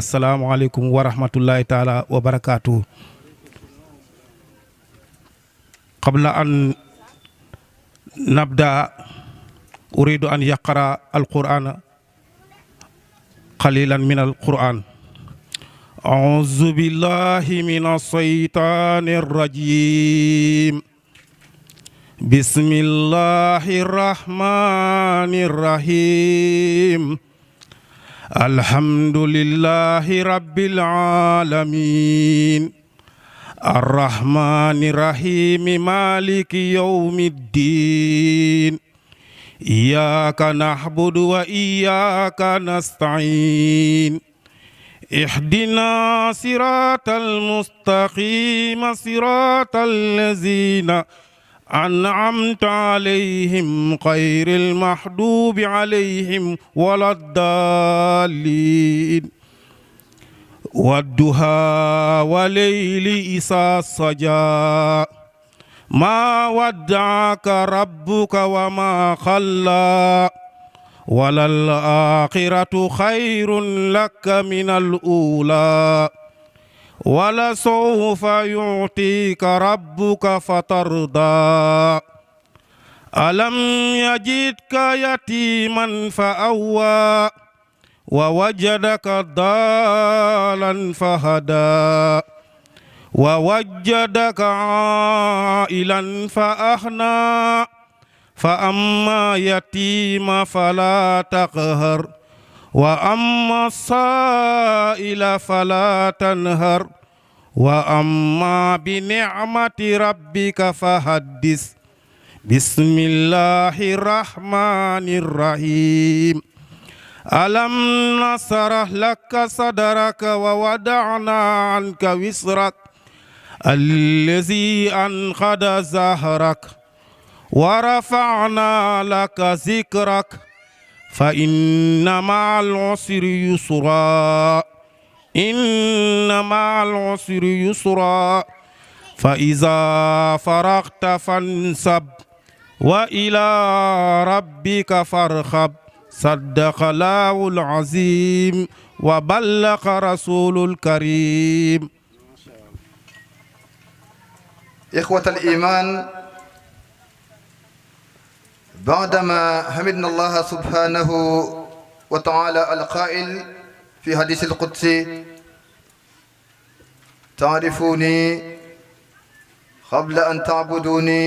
assalaamu aleykum wa rahmatullahi taala wa barakaatuhu. qabla an nabda uridu an yaqra alqur'ana qalilan min alqur'an. a'uuzu billahi minas shaytaanir rajiim. bismillahir rahmanir rahim. alhamdulillahi rabbil alamin. arrahmanir rahim maliki yawmiddin. iyyaka na'budu wa iyyaka nasta'in. ihdina siratal mustaqim siratal ladzina an'amta alayhim ghayril maghdubi alayhim waladdallin. wadduha walayli isa saja. ma wadda'aka rabbuka wa ma khalla. walal akhiratu khairun laka minal ula. wala sawfa yu'tika rabbuka fatarda. alam yajidka yatiman fa'awwa. wa wajadaka dalan fahada. wa wajadaka ailan fa'ahna. fa amma yatima fala taqhar. wa amma sa'ila fala tanhar. wa amma bi ni'mati rabbika fahaddis. bismillahir rahmanir rahim. alam nasrah laka sadraka wa wada'na anka wisrak allazi anqada zahrak. wa rafa'na laka zikrak. fa inna ma'al usri yusra. inna ma'al usri yusra. fa iza faragta fansab. wa ila rabbika farghab. saddaqallahul azim wa ballaqa rasulul karim. ikhwatal iman, بعدما حمدنا الله سبحانه وتعالى القائل في حديث القدسي: تعرفوني قبل أن تعبدوني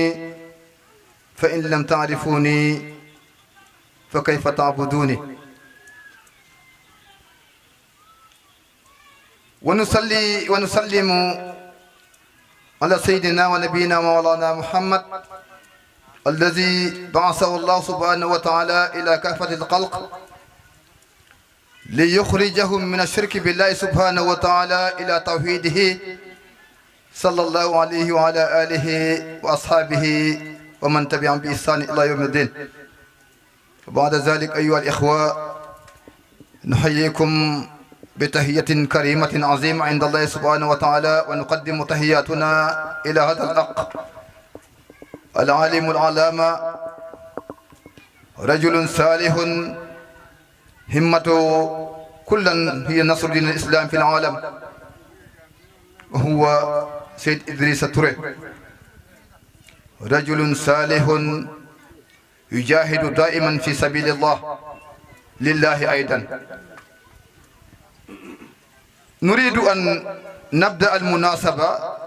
فإن لم تعرفوني فكيف تعبدوني. ونصلي ونسلم على سيدنا ونبينا مولانا محمد الذي بعثه الله سبحانه وتعالى إلى كافة الخلق ليخرجهم من الشرك بالله سبحانه وتعالى إلى توحيده صلى الله عليه وعلى آله وأصحابه ومن تبعهم بإحسان إلى يوم الدين. وبعد ذلك أيها الإخوة، نحييكم بتحية كريمة عظيمة عند الله سبحانه وتعالى، ونقدم تحياتنا إلى هذا الأخ العالم العلامة، رجل صالح همته كلا هي نصر دين الإسلام في العالم، وهو سيد إدريس توري. رجل صالح يجاهد دائما في سبيل الله لله أيضا. نريد أن نبدأ المناسبة،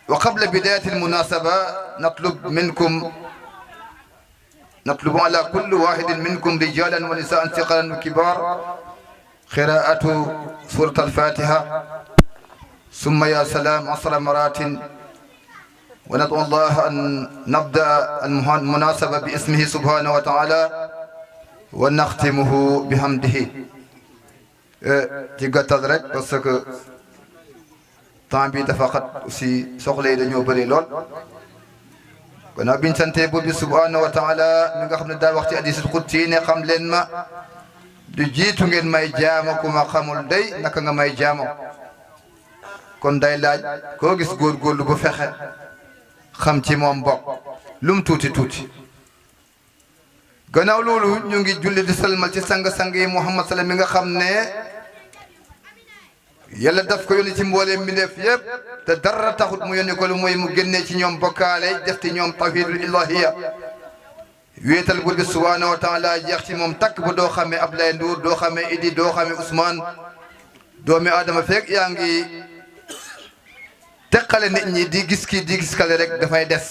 وقبل بداية المناسبة نطلب على كل واحد منكم رجالا ونساء ثقلا وكبار قراءة سورة الفاتحة ثم يا سلام 10 مرات. وندعو الله أن نبدأ المناسبة باسمه سبحانه وتعالى ونختمه بحمده. تيغاتال رek parce que temps bi dafa xat aussi soxla yi dañoo bëri lool. gannaaw biñ sante buur bi subhanahu wa taala mi nga xam ne daa wax ci hadiisul qudsi ne xam leen ma du jiitu ngeen may jaamo ku ma xamul day naka nga may jaamo. kon day laaj koo gis góorgóorlu bu fexe xam ci moom bokk lum tuuti tuuti. gannaaw loolu ñu ngi julli di salmal ci sang-sang yi Muhammad sallam mi nga xam ne yàlla daf ko yónni ci mbooleem mbindeef yëpp te dara taxut mu yónni ko lu mooy mu génnee ci ñoom bokkaale def ci ñoom tawhidul ilahiya wéetal buur bi subhanahu wa taala jeex ci moom takk ba doo xamee Ablaye Ndour doo xamee Idi doo xamee Ousmane doomi Adama fekk yaa ngi teqale nit ñi di gis kii di gis kale rek dafay des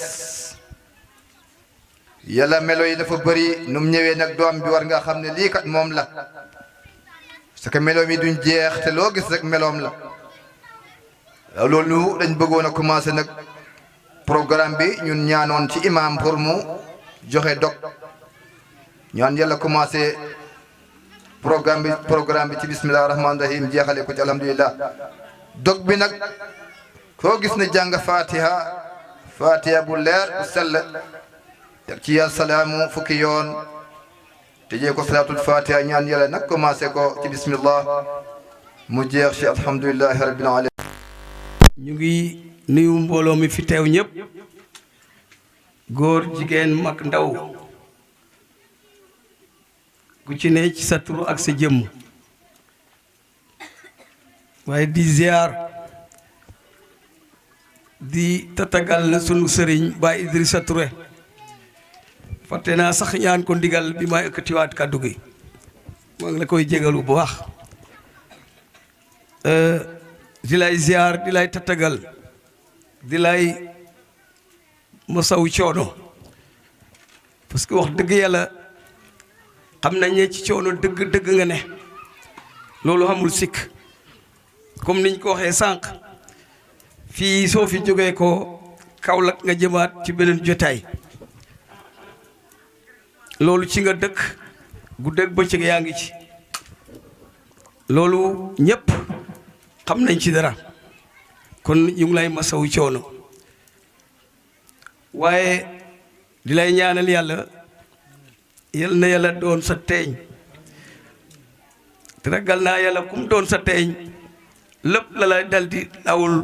yàlla melo yi dafa bëri nu mu ñëwee nag doom bi war nga xam ne lii kat moom la parce que meloom yi duñ jeex te loo gis rek meloom la loolu dañ bëggoon a commencé nag programme bi ñun ñaanoon ci imam pour mu joxe dog ñaan yàlla commencé programme bi ci bismillah rahman rahim jeexale ko ci alhamdulillah dog bi nag koo gis ne jàng fatiha bu leer bu sell teg ci ya salaamu fukki yoon tëjee ko salaatul fatiha ñaan yàlla nag commencé ko ci bismillah mu jeex ci alhamdulillahi rabbil alamin ñu ngi nuyu mbooloo mi fi teew ñëpp góor jigéen mag ndaw ku ci ne ci sa tur ak sa jëmm waaye di ziar di tatagal sunu sëriñ Baay Idrissa Touré fàtte naa sax ñaan ko ndigal bi ma ëkkatiwaat kàddu gi maa ngi la koy jégalu bu baax di lay ziar di lay tatagal di lay mosaw coono parce que wax dëgg yàlla xam nañ ne ci coono dëgg nga ne loolu xamul sikk comme niñ ko waxee sànq fii soo fi jógee ko Kaolack nga jëmaat ci beneen jotaay loolu ci nga dëkk guddeeg bëccëg yaa ngi ci loolu ñëpp xam nañ ci dara kon ñu ngi lay masawu coono waaye di lay ñaanal yàlla yal na yàlla doon sa teeñ te ragal naa yàlla kum doon sa teeñ lépp la lay dal di awul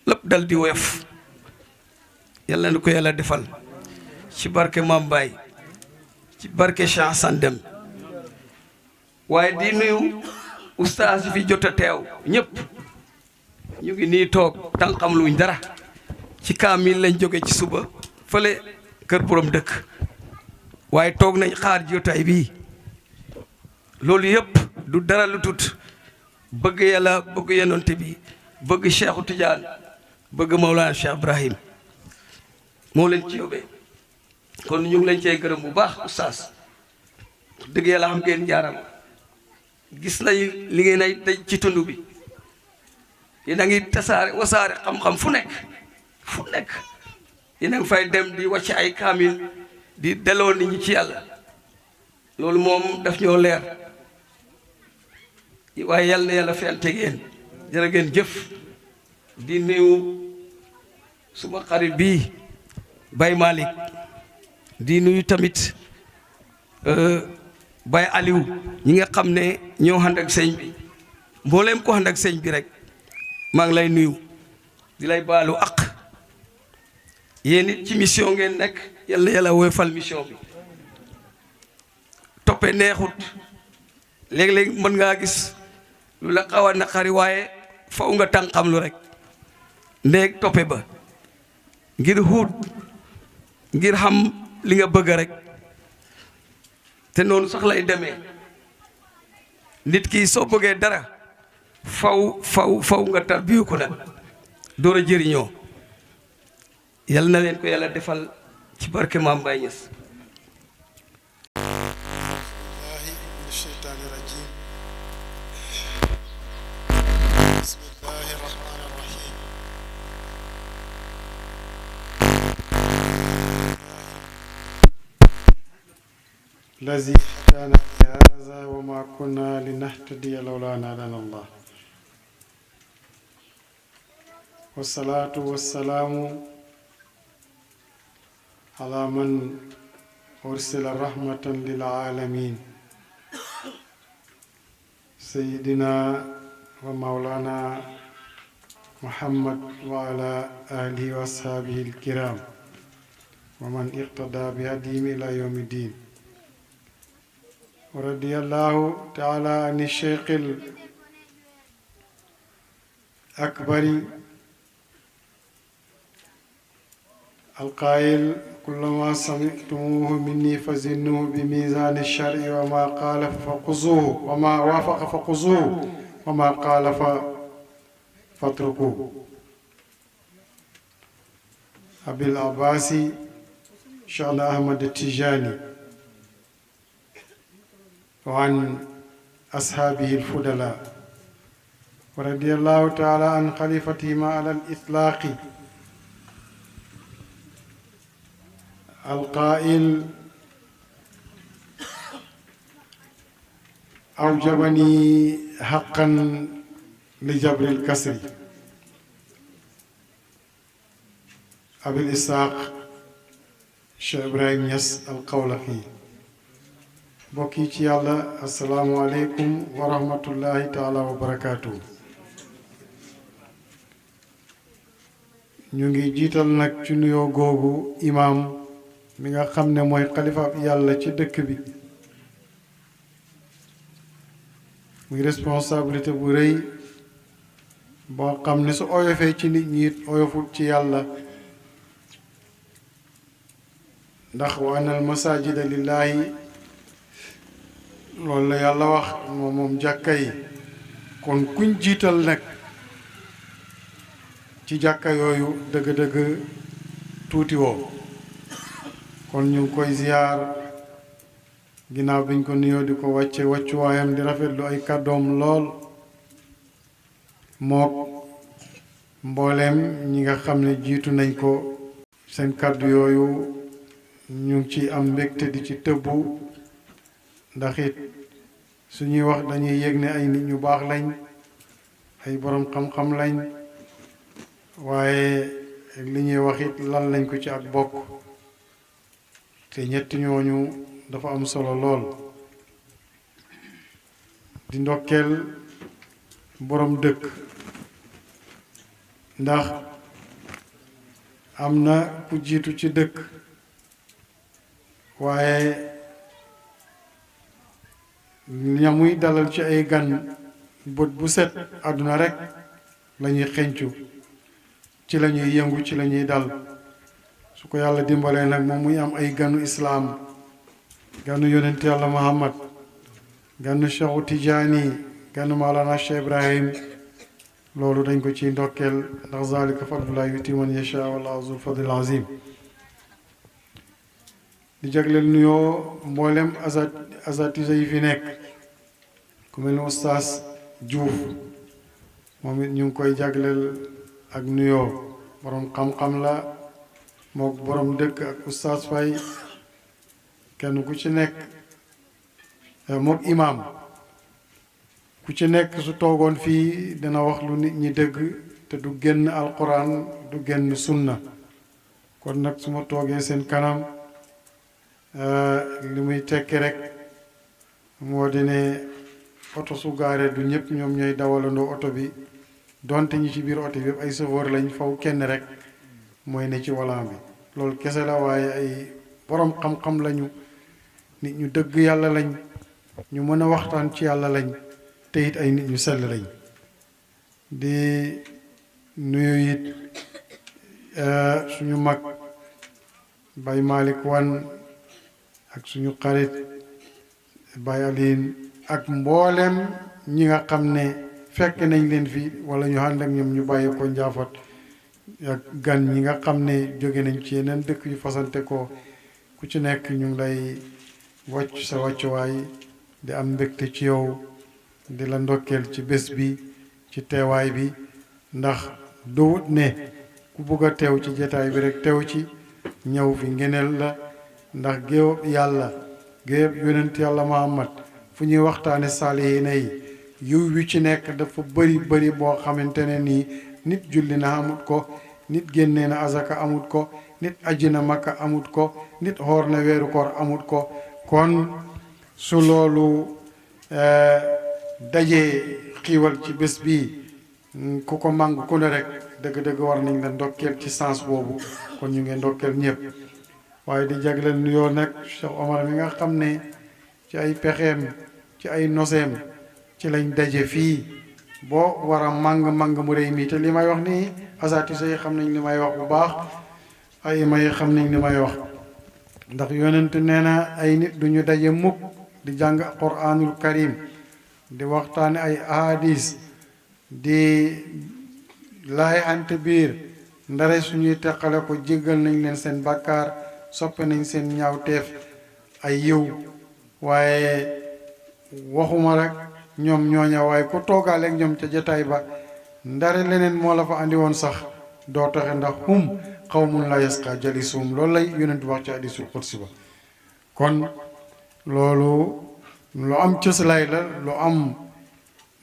lépp dal di woyof yàlla na ko yàlla defal ci barke Maam Baay ci barke Cheikh Hassan Deme waaye di nuyu ustaas yi fi jot a teew ñëpp ñu ngi nii toog tànqam luñ dara ci kaamil lañ jóge ci suba fële kër borom dëkk waaye toog nañ xaar jotaay bii loolu yëpp du dara lu tut bëgg yàlla bëgg yonent bi bëgg Cheikhu Tidiane bëgg Mawlana Cheikh Ibrahim moo leen ci yóbbee kon ñu ngi leen cee gërëm bu baax oustaz dëgg yàlla xam ngeen njaaram gis nañ li ngeen ay daj ci tund bi yéen a ngi tasaare wasaare xam-xam fu nekk yéen a ngi fay dem di wàcc ay kaamil di delloo nit ñi ci yàlla loolu moom daf ñoo leer waaye yàlla na yàlla fente ngeen jërë ngeen jëf di nuyu suma xarit bii Baye Malick di nuyu tamit Baye Aliou ñi nga xam ne ñoo ànd ak sëñ bi mbooleem ko ànd ak sëñ bi rek maa ngi lay nuyu di lay baalu ak yéen it ci mission ngeen nekk yàlla yàlla woyofal mission bi toppe neexut léeg-léeg mën ngaa gis lu la xaw a naqari waaye faw nga tànqam lu rek ndéeg toppe ba ngir xuut ngir xam li nga bëgg rek te noonu sax lay demee nit ki soo bëggee dara faw nga tarbiyu ko nag door a jëriñoo yal na leen ko yàlla defal ci barke Maam Baay Ñas الذي هدانا لهذا وما كنا لنهتدي لولا أن هدانا الله والصلاة والسلام على من أرسل رحمة للعالمين سيدنا ومولانا محمد وعلى آله وأصحابه الكرام ومن اقتدى بهديهم إلى يوم الدين ورضي الله تعالى عن الشيخ أكبر القائل كل ما سمعتموه مني فزنوه بميزان الشرع وما قال فخذوه وما وافق فخذوه وما قال فاتركوه. أبي العباس شأن أحمد التجاني وعن أصحابه الفضلاء ورضي الله تعالى عن خليفتهما على الإطلاق القائل أوجبني حقا لجبر الكسر. أبي الإسحاق Cheikh Ibrahim Niass al-Kawlaxi. mbokk yi ci yàlla asalaamualeykum wa rahmatullahi taala wa barakaatu. ñu ngi jiital nag ci nuyoo googu imaam mi nga xam ne mooy xalifaab yàlla ci dëkk bi, muy responsabilité bu rëy boo xam ne su oyofee ci nit ñi it oyoful ci yàlla, ndax wa anal masajida lillahi loolu la yàlla wax moom jàkka yi. kon kuñ jiital nag ci jàkka yooyu dëgg-dëgg tuuti woo. kon ñu ngi koy ziyaar ginnaaw biñ ko nuyoo di ko wàcce wàccuwaayam, di rafetlu ay kàddoom lool mook mbooleem ñi nga xam ne jiitu nañ ko. seen kàddu yooyu ñu ngi ci am mbégte di ci tëbbu, ndax it suñuy wax dañuy yëg ne ay nit ñu baax lañ, ay borom xam-xam lañ, waaye li ñuy wax it lan lañ ko ci ak bokk. te ñetti ñooñu dafa am solo lool. di ndokkeel borom dëkk, ndax am na ku jiitu ci dëkk, waaye ñamuy dalal ci ay gan bët bu set àdduna rek lañuy xencu, ci lañuy yëngu, ci lañuy dal. su ko yàlla dimbalee nag moom muy am ay ganu islaam, ganu yonent yàlla Muhammad, ganu Cheikhu Tijaani, ganu Mawlana Cheikh Ibrahim, loolu dañ ko ciy ndokkeel, ndax zalika fadlullahi yuti man yasha wallahu zul fadlil azim. di jagleel nuyoo mboolem asatisa yi fi nekk, ku mel ni Oustaz Diouf, moom it ñu ngi koy jagleel ak nuyoo. borom xam-xam la mook borom dëkk ak Oustaz Faye, kenn ku ci nekk mook imaam ku ci nekk su toogoon fii dina wax lu nit ñi dëgg te du génn alquran du génn sunna. kon nag su ma toogee seen kanam li muy tekki rek moo di ne oto su gaaree du ñëpp ñoom ñooy dawalandoo oto bi, donte ñi ci biir oto bi yëpp ay chauffeur lañ, faw kenn rek mooy ne ci volant bi. loolu kese la, waaye ay borom xam-xam lañu, nit ñu dëgg yàlla lañ, ñu mën a waxtaan ci yàlla lañ, te it ay nit ñu sell lañ. di nuyu it suñu mag Baye Malick Wan ak suñu xarit Baye Aline ak mboolem ñi nga xam ne fekk nañ leen fi wala ñu ànd ak ñoom ñu bàyyi ko Njaafat, ak gan ñi nga xam ne jóge nañ ci yeneen dëkk yu fasante ko. ku ci nekk ñu ngi lay wàcc sa wàccuwaay, di am mbégte ci yow, di la ndokkeel ci bés bi, ci teewaay bi, ndax dowut ne ku bugg a teew ci jataay bi rek teew ci. ñëw fi ngeneel la, ndax géewab yàlla, géewab yonent yàlla Muhammad, fu ñuy waxtaane saalihiina yi, yiw wi ci nekk dafa bëri boo xamante ne nii nit julli na amut ko, nit génnee na azaka amut ko, nit aji na makka amut ko, nit xoor na weeru koor amut ko. kon su loolu dajee xiiwal ci bés bi, ku ko màng ku ne rek dëgg-dëgg war nañ la ndokkeel ci sens boobu. kon ñu ngi ndokkeel ñëpp, waaye di jagleel nuyoo nag Cheikh Omar mi nga xam ne ci ay pexeem, ci ay noseem ci lañ daje fii boo war a màng mu rëy mi te li may wax nii asatise yi xam nañ li may wax bu baax ay may xam nañ li may wax ndax yonent nee na ay nit duñu daje mukk di jàng quraanul karim di waxtaane ay ahadis di laay ante biir ndare suñuy teqale ko jéggal nañ leen seen bàkkaar soppe nañ seen ñaawteef ay yiw waaye waxuma rek ñoom ñooña waaye ku toogaaleeg ñoom ca jataay ba ndare leneen moo la fa andi woon sax doo taxe ndax hum qawmun la yasqa jalisuhum loolu lay yonent wax ci hadisul qudsi ba kon loolu lu am cëslaay la lu am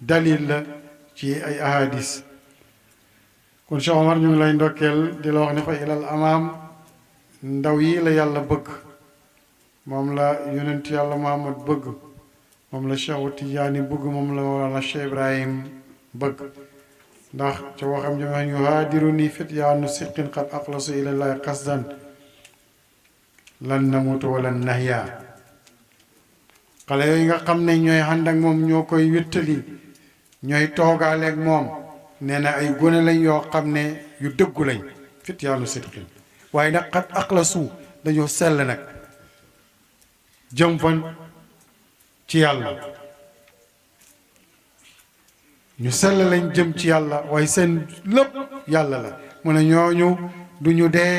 dalil la ci ay ahadis kon Cheikh Omar ñu ngi lay ndokkeel di la wax ne fa ilal amaam ndaw yi la yàlla bëgg moom la yonent yàlla Muhammad bëgg moom la Cheikh Tijaani bëgg moom la Mawlana Cheikh Ibrahim bëgg ndax ca waxam ji ma yuhaadiru nii fityaanu siqin qad aqlasu ilallahi qasdan lan namutu wala nahya xale yooyu nga xam ne ñooy ànd ak moom ñoo koy wéttali ñooy toogaaleeg moom nee na ay gone lañ yoo xam ne yu dëggu lañ fityaanu siqin waaye nag qad aqlasu dañoo sell nag jëm fan ci yàlla ñu sell lañ jëm ci yàlla waaye seen lépp yàlla la mu ne ñooñu duñu dee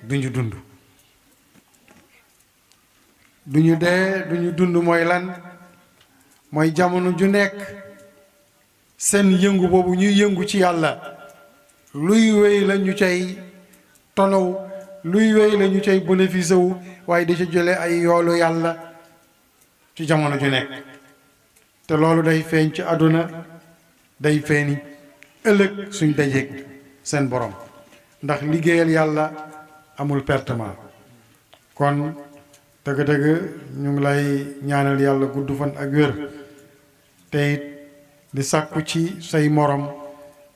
duñu dund duñu dee duñu dund mooy lan mooy jamono ju nekk seen yëngu boobu ñuy yëngu ci yàlla luy wéy la ñu cay tonaw luy wéy la ñu cay bénéfice wu waaye di ca jële ay yoolu yàlla ci jamono ju nekk te loolu day feeñ ci àdduna day feeñi ëllëg suñ dajeeg seen borom ndax liggéeyal yàlla amul pertement kon dëgg-dëgg ñu ngi lay ñaanal yàlla gudd fan ak wér te it di sàkku ci say morom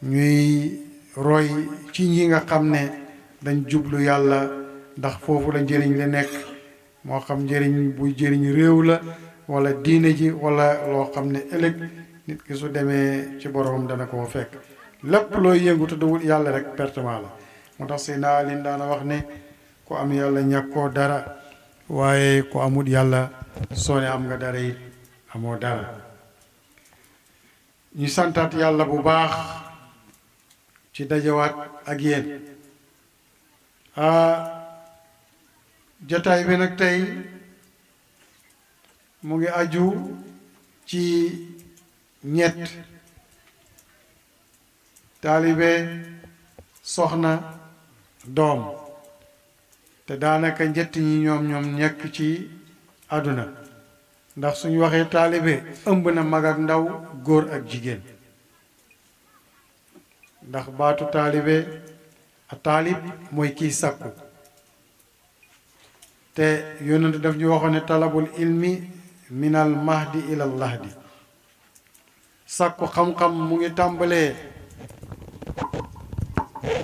ñuy roy ci ñi nga xam ne dañ jublu yàlla ndax foofu la njëriñ li nekk moo xam njëriñ buy jëriñ réew la wala diine ji wala loo xam ne ëllëg nit ki su demee ci borom dana ko fekk lépp looy yëngu te duwul yàlla rek pertement la moo tax Seydina Ali daana wax ne ku am yàlla ñàkkoo dara waaye ku amut yàlla soo ne am nga dara it amoo dara ñu santaat yàlla bu baax ci dajawaat ak yéen jotaay bi nag tey mu ngi aju ci ñett taalibe soxna doom te daanaka njett ñi ñoom nekk ci àdduna ndax suñu waxee taalibe ëmb na mag ak ndaw góor ak jigéen ndax baatu taalibe a taalib mooy kiy sàkku te yonent daf ñu waxoon ne talabul ilmi minal mahdi ilal lahdi sàkku xam-xam mu ngi tàmbalee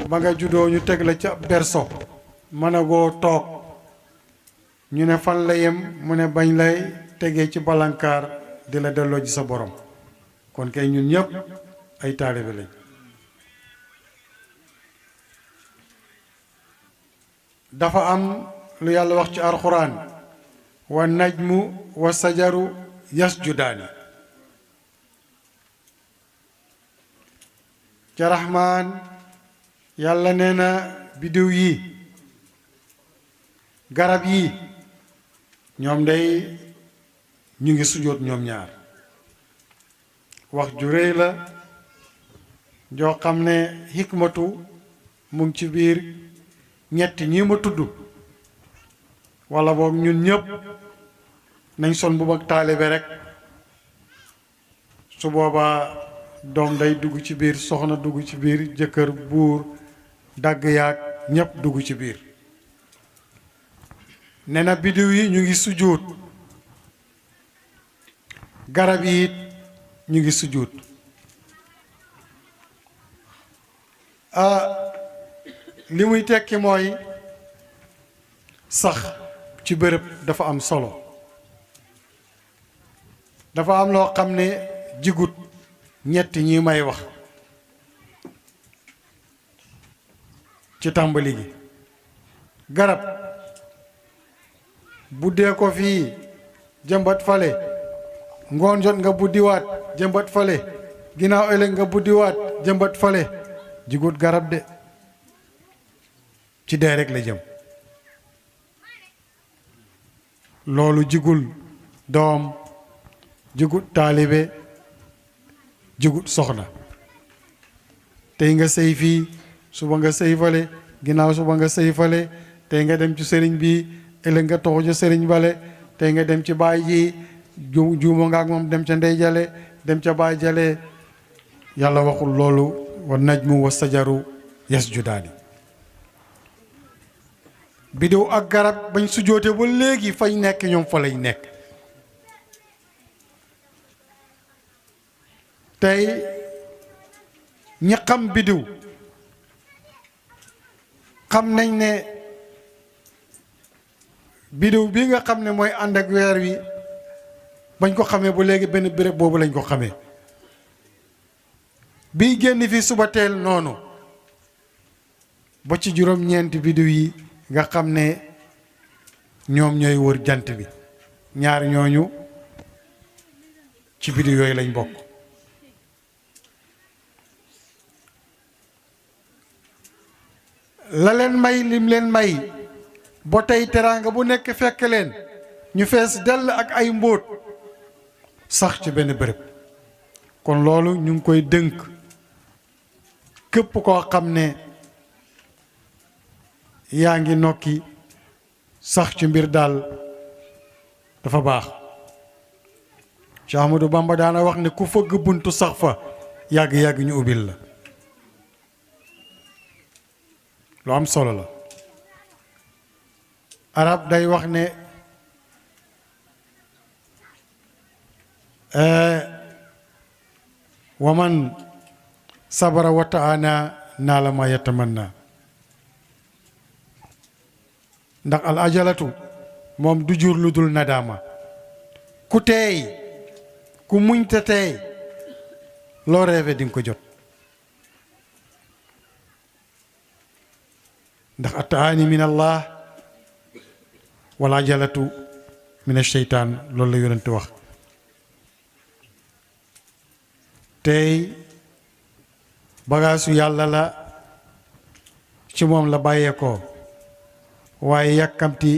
ba nga juddoo ñu teg la ca berso mën a goo toog ñu ne fan la yem mu ne bañ lay tegee ci balankaar di la delloo ji sa borom kon kay ñun ñëpp ay taalibe lañ dafa am lu yàlla wax ci alxuraan wa najmu wa sajaru yasjudaani ca raxmaan yàlla nee na biddiw yi garab yi ñoom day ñu ngi sujjóot ñoom ñaar wax ju réy la joo xam ne xikmatu mu ngi ci biir ñetti ñi ma tudd wala boog ñun ñëpp nañ sol mbubb ak taalibe rek su boobaa doom day dugg ci biir soxna dugg ci biir jëkkër buur dagg yaag ñépp dugg ci biir nee na biddiw yi ñu ngi sujjóot garab yi it ñu ngi sujjóot li muy tekki mooy sax ci bërëb dafa am solo dafa am loo xam ne jigut ñett ñi may wax ci tàmbali gi garab buddee ko fii jëmbat fale ngoon jot nga buddiwaat jëmbat fale ginnaaw ëllëg nga buddiwaat jëmbat fale jigut garab de ci dee rek la jëm loolu jigul doom jigut taalibe jigut soxna tey nga sëy fii suba nga sëy fale ginnaaw suba nga sëy fale tey nga dem ci sëriñ bi ëllëg nga toxu ci sëriñ bale tey nga dem ci baay ji juuma nga ak moom dem ca ndey jale dem ca baay jale yàlla waxul loolu wa najmu wa sajaru yasjudaani biddiw ak garab bañ sujoote ba léegi fañ nekk ñoom fa lañ nekk tey ñi xam biddiw xam nañ ne biddiw bi nga xam ne mooy ànd ak weer wi bañ ko xamee ba léegi benn béréb boobu lañ ko xamee biy génn fi suba teel noonu ba ci juróom-ñeenti biddiw yi nga xam ne ñoom ñooy wër jant bi ñaar ñooñu ci biddiw yooyu lañ bokk la leen may lim leen may ba tey teraanga bu nekk fekk leen ñu fees dell ak ay mbóot sax ci benn bërëb kon loolu ñu ngi koy dënk képp koo xam ne yaa ngi nokki sax ci mbir daal dafa baax Cheikh Ahmadou Bamba daana wax ne ku fëgg buntu sax fa yàgg-yàgg ñu ubbil la lu am solo la arab day wax ne waman sabara wa taana naala ma yatamanna ndax al ajalatu moom du jur lu dul nadaama ku teey ku muñ te teey loo reeve di nga ko jot ndax attaani min allah wala ajalatu min asheytaan loolu la yonent wax tey bagaasu yàlla la ci moom la bàyyeekoo waaye yàkkamti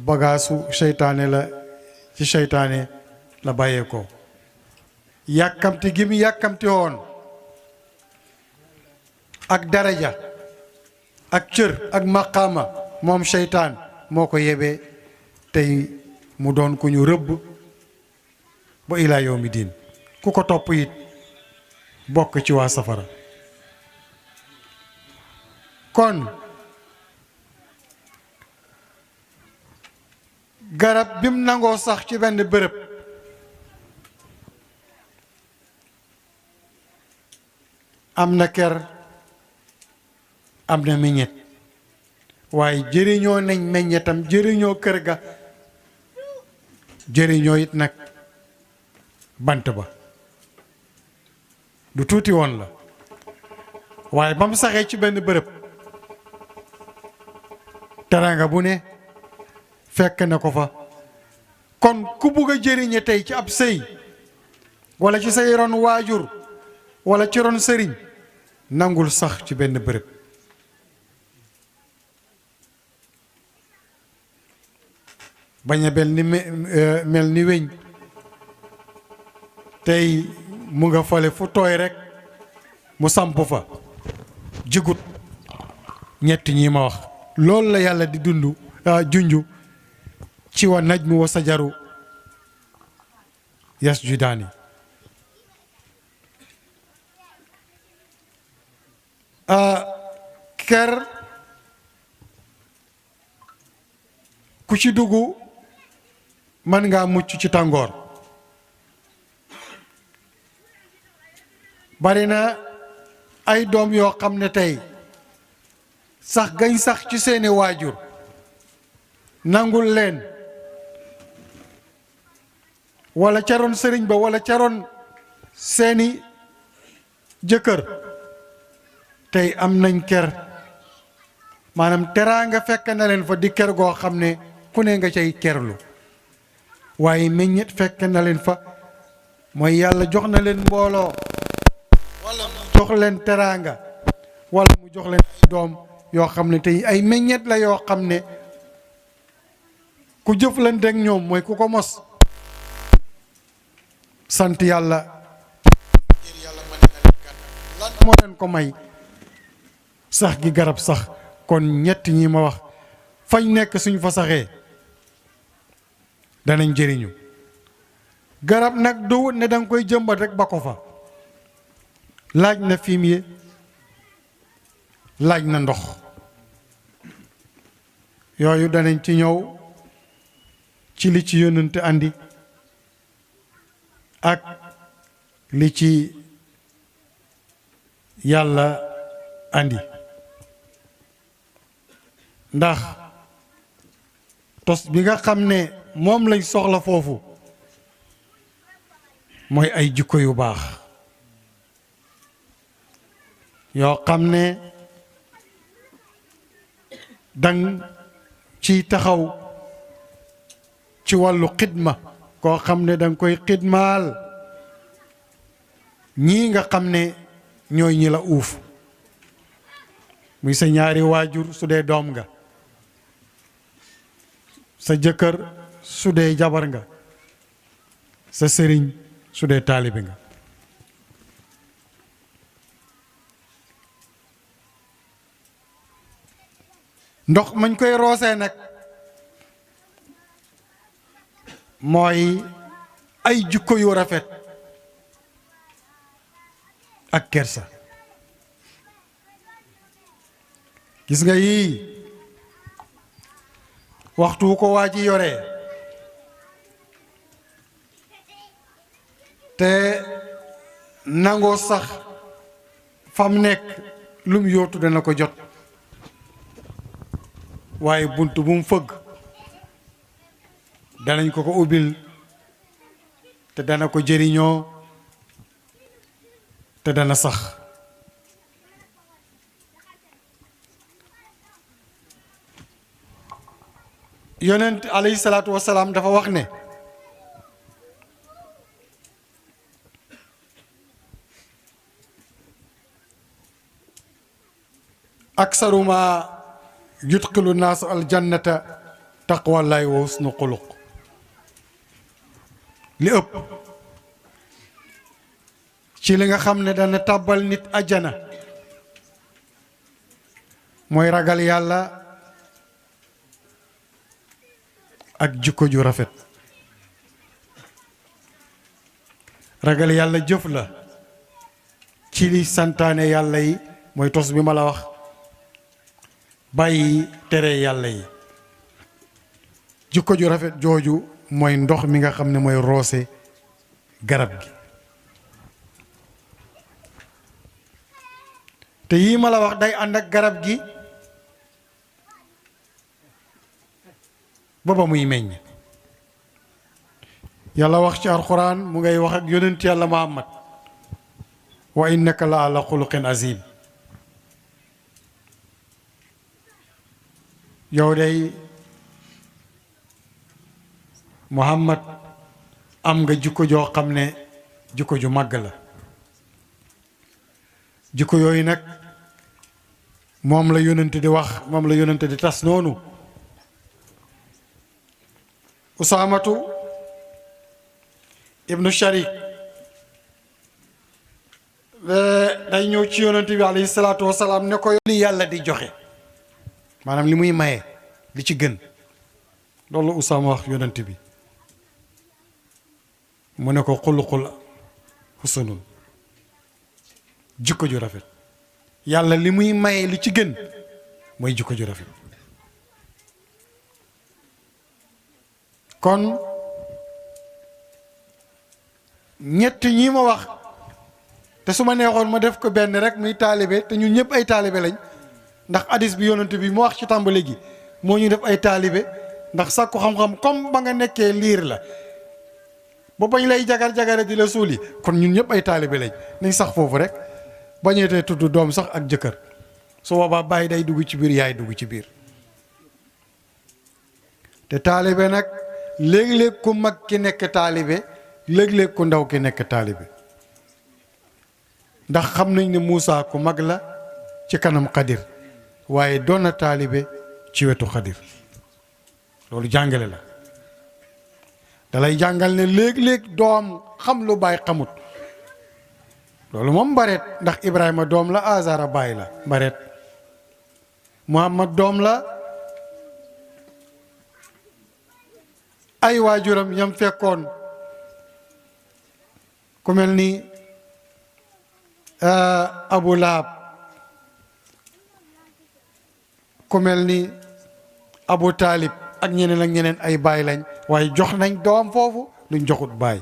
bagaasu seytaane la ci seytaane la bàyyeekoo yàkkamti gi mu yàkkamti woon ak daraja ak cër ak maqaama moom seytaan moo ko yebee tey mu doon ku ñu rëbb ba ilaa yawmi diin ku ko topp it bokk ci waa safara kon garab bim nangoo sax ci benn bërëb am na ker am na meññet waaye jëriñoo nañ meññetam jëriñoo kër ga jëriñoo it nag bant ba du tuuti woon la waaye ba mu saxee ci benn bërëb teraanga bu ne fekk na ko fa kon ku bugg a jëriñe tey ci ab sëy wala ci say ron waajur wala ci ron sëriñ nangul sax ci benn bërëb bañ a mel ni weñ tey mu nga fale fu tooy rek mu samp fa jigut ñett ñi ma wax loolu la yàlla di dund junju ci wa najmu wa sajaru yasjudaani ker ku ci dugg mën ngaa mucc ci tàngoor bari na ay doom yoo xam ne tey sax gañ sax ci seeni waajur nangul leen wala caroon sëriñ ba wala caroon seeni jëkkër tey am nañ ker maanaam teraanga fekk na leen fa di ker goo xam ne ku ne nga cay kerlu waaye meññet fekk na leen fa mooy yàlla jox na leen mbooloo wala mu jox leen teraanga wala mu jox leen ay doom yoo xam ne tey ay meññet la yoo xam ne ku jëflante ak ñoom mooy ku ko mos sant yàlla ngir yàlla mën na leen kat lan moo leen ko may sax gi garab sax kon ñett ñi ma wax fañ nekk suñ fa saxee danañ jëriñu garab nag du ne danga koy jëmbat rek ba ko fa laaj na fumier laaj na ndox yooyu danañ ci ñëw ci li ci yónnante andi ak li ci yàlla andi ndax tos bi nga xam ne moom lañ soxla foofu mooy ay jikko yu baax yoo xam ne dang ci taxaw ci wàllu xidma koo xam ne danga koy xidmaal ñii nga xam ne ñooy ñi la uuf muy sa ñaari waajur su dee doom nga sa jëkkër su dee jabar nga sa sëriñ su dee taalibe nga ndox mañ koy roosee nag mooy ay jikko yu rafet ak kersa gis nga yii waxtu ko waa ji yoree te nangoo sax fam nekk lum yootu dana ko jot waaye bunt bu mu fëgg danañ ko ko ubbil te dana ko jëriñoo te dana sax yonent alayhi salaatu wasalaam dafa wax ne aksaru ma yudxilu naasu aljannata taqwallahi wa husnu xuluq li ëpp ci li nga xam ne dana tàbbal nit ajjana mooy ragal yàlla ak jikko ju rafet ragal yàlla jëf la ci li santaane yàlla yi mooy tos bi ma la wax bàyyi tere yàlla yi jikko ju rafet jooju mooy ndox mi nga xam ne mooy roose garab gi te yii ma la wax day ànd ak garab gi ba ba muy meññ yàlla wax ci alxuraan mu ngay wax ak yonent yàlla Muhammad wa innaka la ala xuluqin azim yow day Muhammad am nga jikko joo xam ne jikko ju màgg la jikko yooyu nag moom la yonent di wax moom la yonent di tas noonu Usaamatu ibnu Sharik day ñëw ci yonent bi alayhi salaatu wasalaam ne ko li yàlla di joxe maanaam li muy maye li ci gën loolu Usaama wax yonent bi mu ne ko xuluqul xusunun jikko ju rafet yàlla li muy maye li ci gën mooy jikko ju rafet kon ñett ñi ma wax te su ma neexoon ma def ko benn rek muy taalibe te ñun ñëpp ay taalibe lañ ndax hadis bi yonent bi mu wax ci tàmbali gi moo ñu def ay taalibe ndax sàkku xam-xam comme ba nga nekkee liir la ba bañ lay jagar-jagare di la suuli kon ñun ñëpp ay taalibe lañ nañ sax foofu rek bañeetee tudd doom sax ak jëkkër su boobaa bàyyi day dugg ci biir yaay dugg ci biir te taalibe nag léeg-léeg ku mag ki nekk taalibe léeg-léeg ku ndaw ki nekk taalibe ndax xam nañ ne Moussa ku mag la ci kanam Xadir waaye doon na taalibe ci wetu Xadir loolu jàngale la dalay jàngal ne léeg-léeg doom xam lu baay xamut loolu moom mbareet ndax Ibrahima doom la Azara baay la mbareet Muhammad doom la ay waajuram yam fekkoon ku mel ni Abu Lahab ku mel ni Abu Talib ak ñeneen ay baay lañ waaye jox nañ doom foofu luñ joxut baay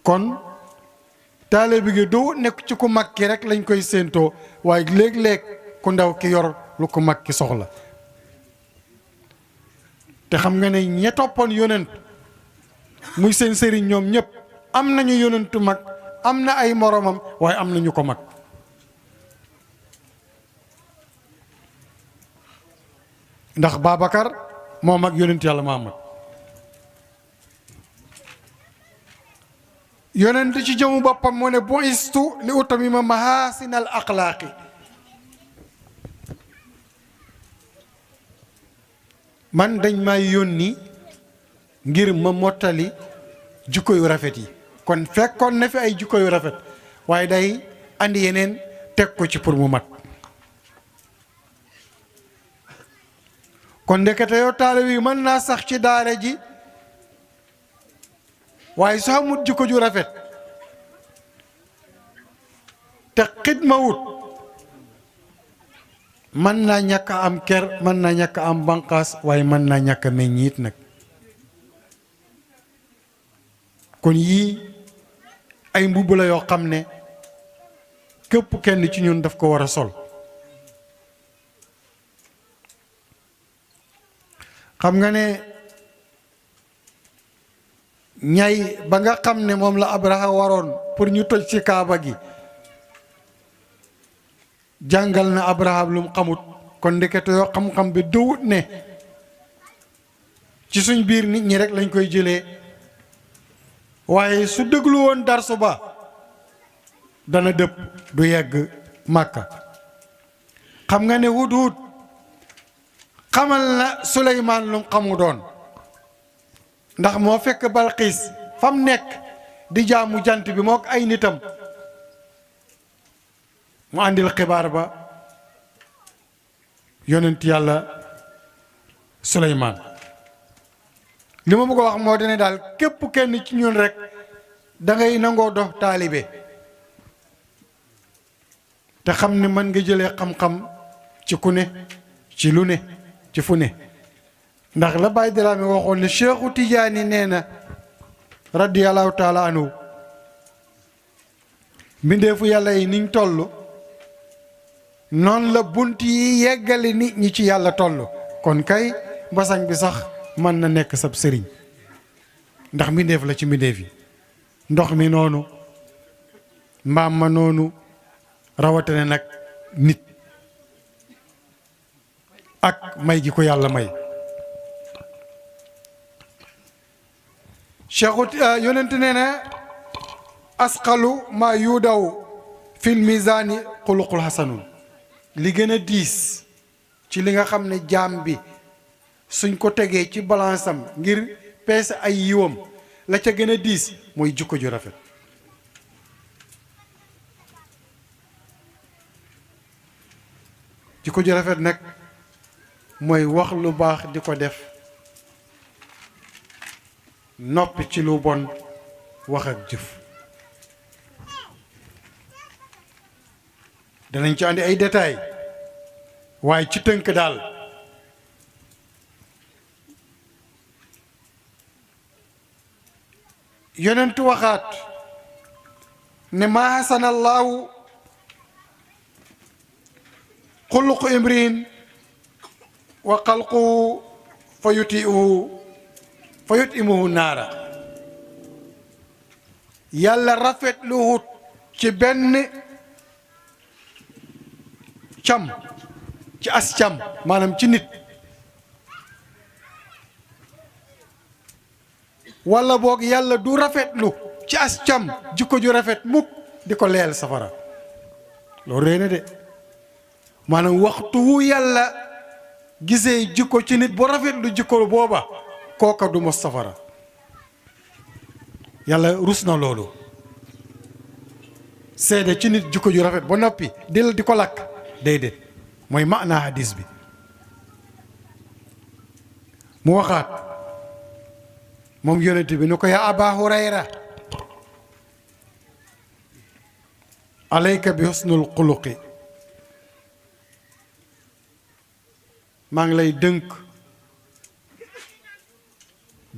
kon taalibe gi du nekk ci ku mag ki rek lañ koy séentoo waaye léeg-léeg ku ndaw ki yor lu ku mag ki soxla te xam nga ne ña toppoon yonent muy seen sëriñ ñoom ñëpp am nañu yonentu mag am na ay moromam waaye am nañu ko mag ndax Babacar moo mag yonent yàlla Muhammad yonent ci jëmu boppam moo ne bu'istu li utammima mahaasinal axlaaqi man dañ may yónni ngir ma mottali jikko yu rafet yi kon fekkoon na fi ay jikko yu rafet waaye day andi yeneen teg ko ci pour mu mat kon ndekete yoo taalibe yi mën naa sax ci daara ji waaye su amut jikko ju rafet te xidma wut mën naa ñàkk a am ker mën naa ñàkk a am banqaas waaye mën naa ñàkk a meññiit nag kon yii ay mbubb la yoo xam ne képp kenn ci ñun daf ko war a sol xam nga ne ñay ba nga xam ne moom la Abraha waroon pour ñu toj ci kaaba gi jàngal na Abraham lu mu xamut kon ndekete yoo xam-xam bi dëwut ne ci suñ biir nit ñi rek lañ koy jëlee waaye su déglu woon darsu ba dana dëpp du yegg Màkka xam nga ne Hudhud xamal na Suleymaan lu mu xamu doon ndax moo fekk Balqiis fam nekk di jaamu jant bi mook ay nitam mu àndil xibaar ba yonent yàlla Suleymaan li ma bëgg a wax moo dene daal képp kenn ci ñun rek da ngay nangoo dox taalibe te xam ne mën nga jëlee xam-xam ci ku ne ci lu ne ci fu ne ndax la Baay Daraame waxoon ne Cheikhu Tijaani nee na radiyallahu taala anhu mbindeefu yàlla yi niñ toll noonu la bunt yi yeggali nit ñi ci yàlla toll kon kay mbasañ bi sax mën na nekk sab sëriñ ndax mbindeef la ci mbindeef yi ndox mi noonu mbaam ma noonu rawatina nag nit ak may gi ko yàlla may cheikhu yonent nee na asqalu ma yudaw fil misaani xuluqul hasanun li gën a diis ci li nga xam ne jaam bi suñ ko tegee ci balance am ngir peese ay yiwam la ca gën a diis mooy jikko ju rafet jikko ju rafet nag mooy wax lu baax di ko def noppi ci lu bon wax ak jëf danañ ci andi ay détails waaye ci tënk daal yonentu waxaat ne maa hasana allahu xuluqu imriin wa xalquhu fa yutimuhu naara yàlla rafetluwut ci benn cam ci as cam maanaam ci nit walla boog yàlla du rafetlu ci as cam jikko ju rafet mukk di ko leel safara loolu réy na de maanaam waxtu wu yàlla gisee jikko ci nit bu rafetlu jikko booba kooka du mos safara yàlla rus na loolu seede ci nit jikko ju rafet ba noppi di ko lakk déedéet mooy maanaa hadis bi mu waxaat moom yonent bi ni ko yaa aba hurayra alayka bi husnul xuluqi maa ngi lay dënk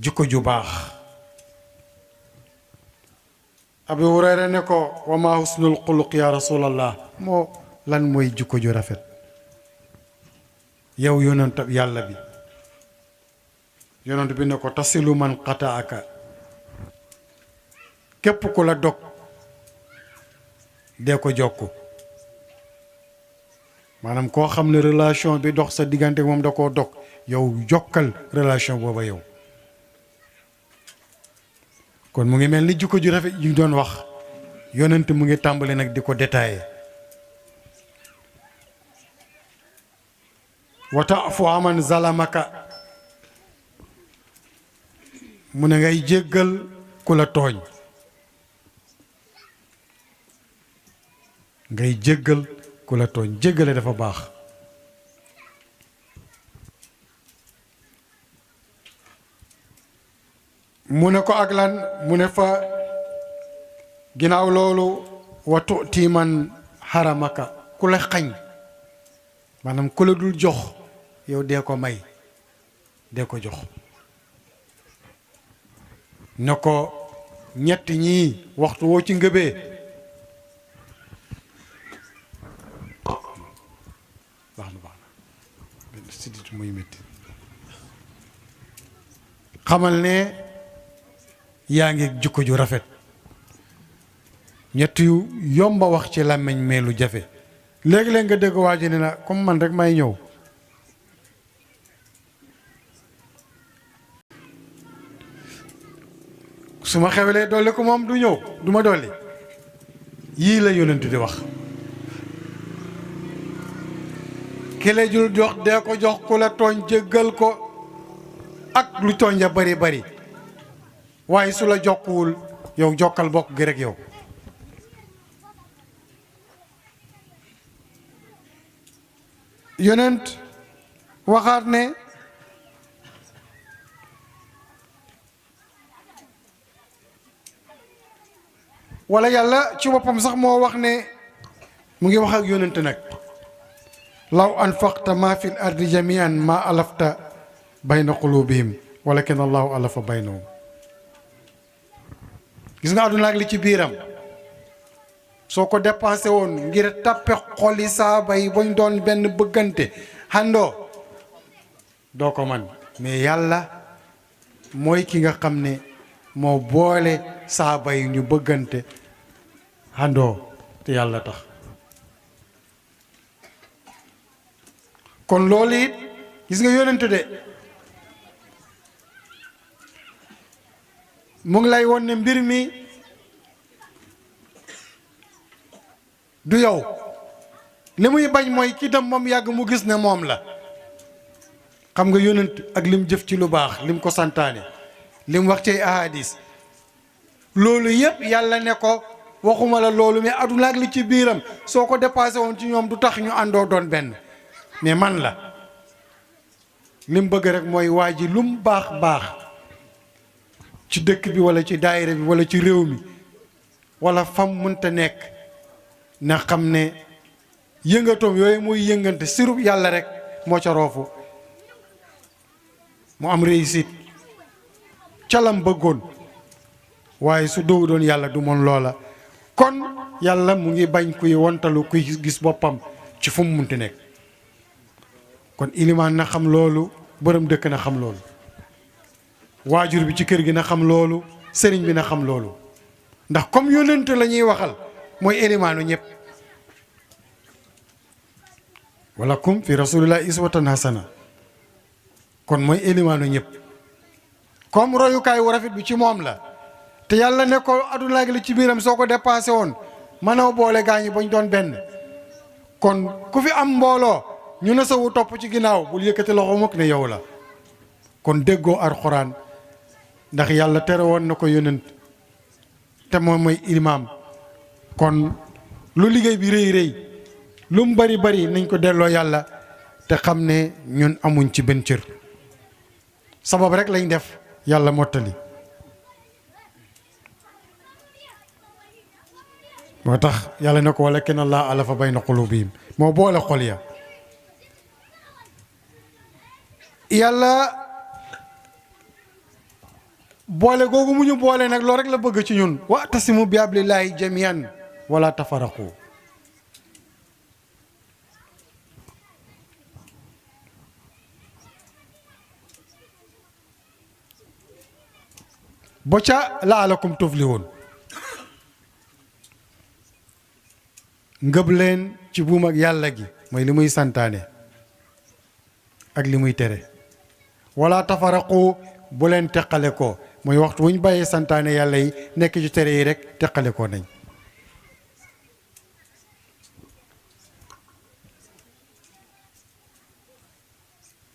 jikko ju baax Abu Hurayra ne ko wa maa husnul xuluq ya rasulallah moo lan mooy jikko ju rafet yow yonent yàlla bi yonent bi ne ko tasilu man qataaka képp ku la dog dee ko jokku maanaam koo xam ne relation bi dox sa diggante moom da koo dog yow jokkal relation booba yow kon mu ngi mel ni jikko ju rafet yu doon wax yonent mu ngi tàmbali nag di ko détaillé wa ta'fu aman zalamaka mu ne ngay jéggal ku la tooñ ngay jéggal ku la tooñ jéggale dafa baax mu ne ko ak lan mu ne fa ginnaaw loolu wa tu'ti man haramaka ku la xañ maanaam ku la dul jox yow dee ko may dee ko jox ne ko ñett ñii waxtu woo ci ngëbee baax na benn sidit muy métti xamal ne yaa ngi jikko ju rafet ñett yu yomba wax ci làmmiñ mais lu jafe léegi-léeg nga dégg waa ji ne na comme man rek may ñëw su ma xewlee dolli ko moom du ñëw du ma dolli yii la yonent di wax ki la jul jox dee ko jox ku la tooñ jéggal ko ak lu tooñ ja bari bari waaye su la jokkuwul yow jokkal bokk gi rek yow yonent waxaat ne wala yàlla ci boppam sax moo wax ne mu ngi wax ak yonent nag law anfaqta ma fi l ardi jamian ma alafta bayna qulubihim walakin allahu alafa baynahum gis nga àdduna ak li ci biiram soo ko dépensé woon ngir tàppe xoli saaba yi bañ doon benn bëggante xandoo doo ko man mais yàlla mooy ki nga xam ne moo boole saaba yi ñu bëggante xandoo te yàlla tax kon loolu it gis nga yónnante de mu ngi lay won ne mbir mi du yow li muy bañ mooy ki dem moom yàgg mu gis ne moom la xam nga yónnant ak lim jëf ci lu baax lim ko santaane lim wax ci ahadis loolu yëpp yàlla ne ko waxuma la loolu mais aduna ak li ci biiram soo ko dépassé woon ci ñoom du tax ñu àndoo doon benn mais man la lim bëgg rek mooy waa ji lum baax baax ci dëkk bi wala ci daayira bi wala ci réew mi wala fam mënta nekk na xam ne yëngatoom yooyu muy yëngante sirub yàlla rek moo ca roofu mu am réussite calam bëggoon waaye su doowu doon yàlla du moon loola kon yàlla mu ngi bañ kuy wontalu kuy gis boppam ci fu mu munti nekk kon ilimaan na xam loolu bërëm dëkk na xam loolu waajur bi ci kër gi na xam loolu sëriñ bi na xam loolu ndax comme yonent la ñuy waxal mooy élimaanu ñëpp walakum fi rasulillahi iswatan hasana kon mooy élimaanu ñëpp comme royukaay wu rafet bi ci moom la te yàlla ne ko aduna gi li ci biiram soo ko dépassé woon mënoo boole gaañi bañ doon benn kon ku fi am mbooloo ñu ne sawu topp ci ginnaaw bul yëkkati loxo mukk ne yow la kon déggoo alxuraan ndax yàlla tere woon na ko yonent te moom mooy imaam kon lu liggéey bi rëy rëy lu mu bari bari nañ ko delloo yàlla te xam ne ñun amuñ ci benn cër sabab rek lañ def yàlla mottali moo tax yàlla ne ko walakin allah alafa bayna qulubihim moo boole xol ya yàlla boole googu mu ñu boole nag loolu rek la bëgg ci ñun wa'tasimu bi hablillahi jamian wala tafaraqu ba ca laalakum tuflihun ngëb leen ci buum ak yàlla gi mooy li muy santaane ak li muy tere wala tafaraqu bu leen teqale ko mooy waxtu wuñ bàyyee santaane yàlla yi nekk ci tere yi rek teqale ko nañ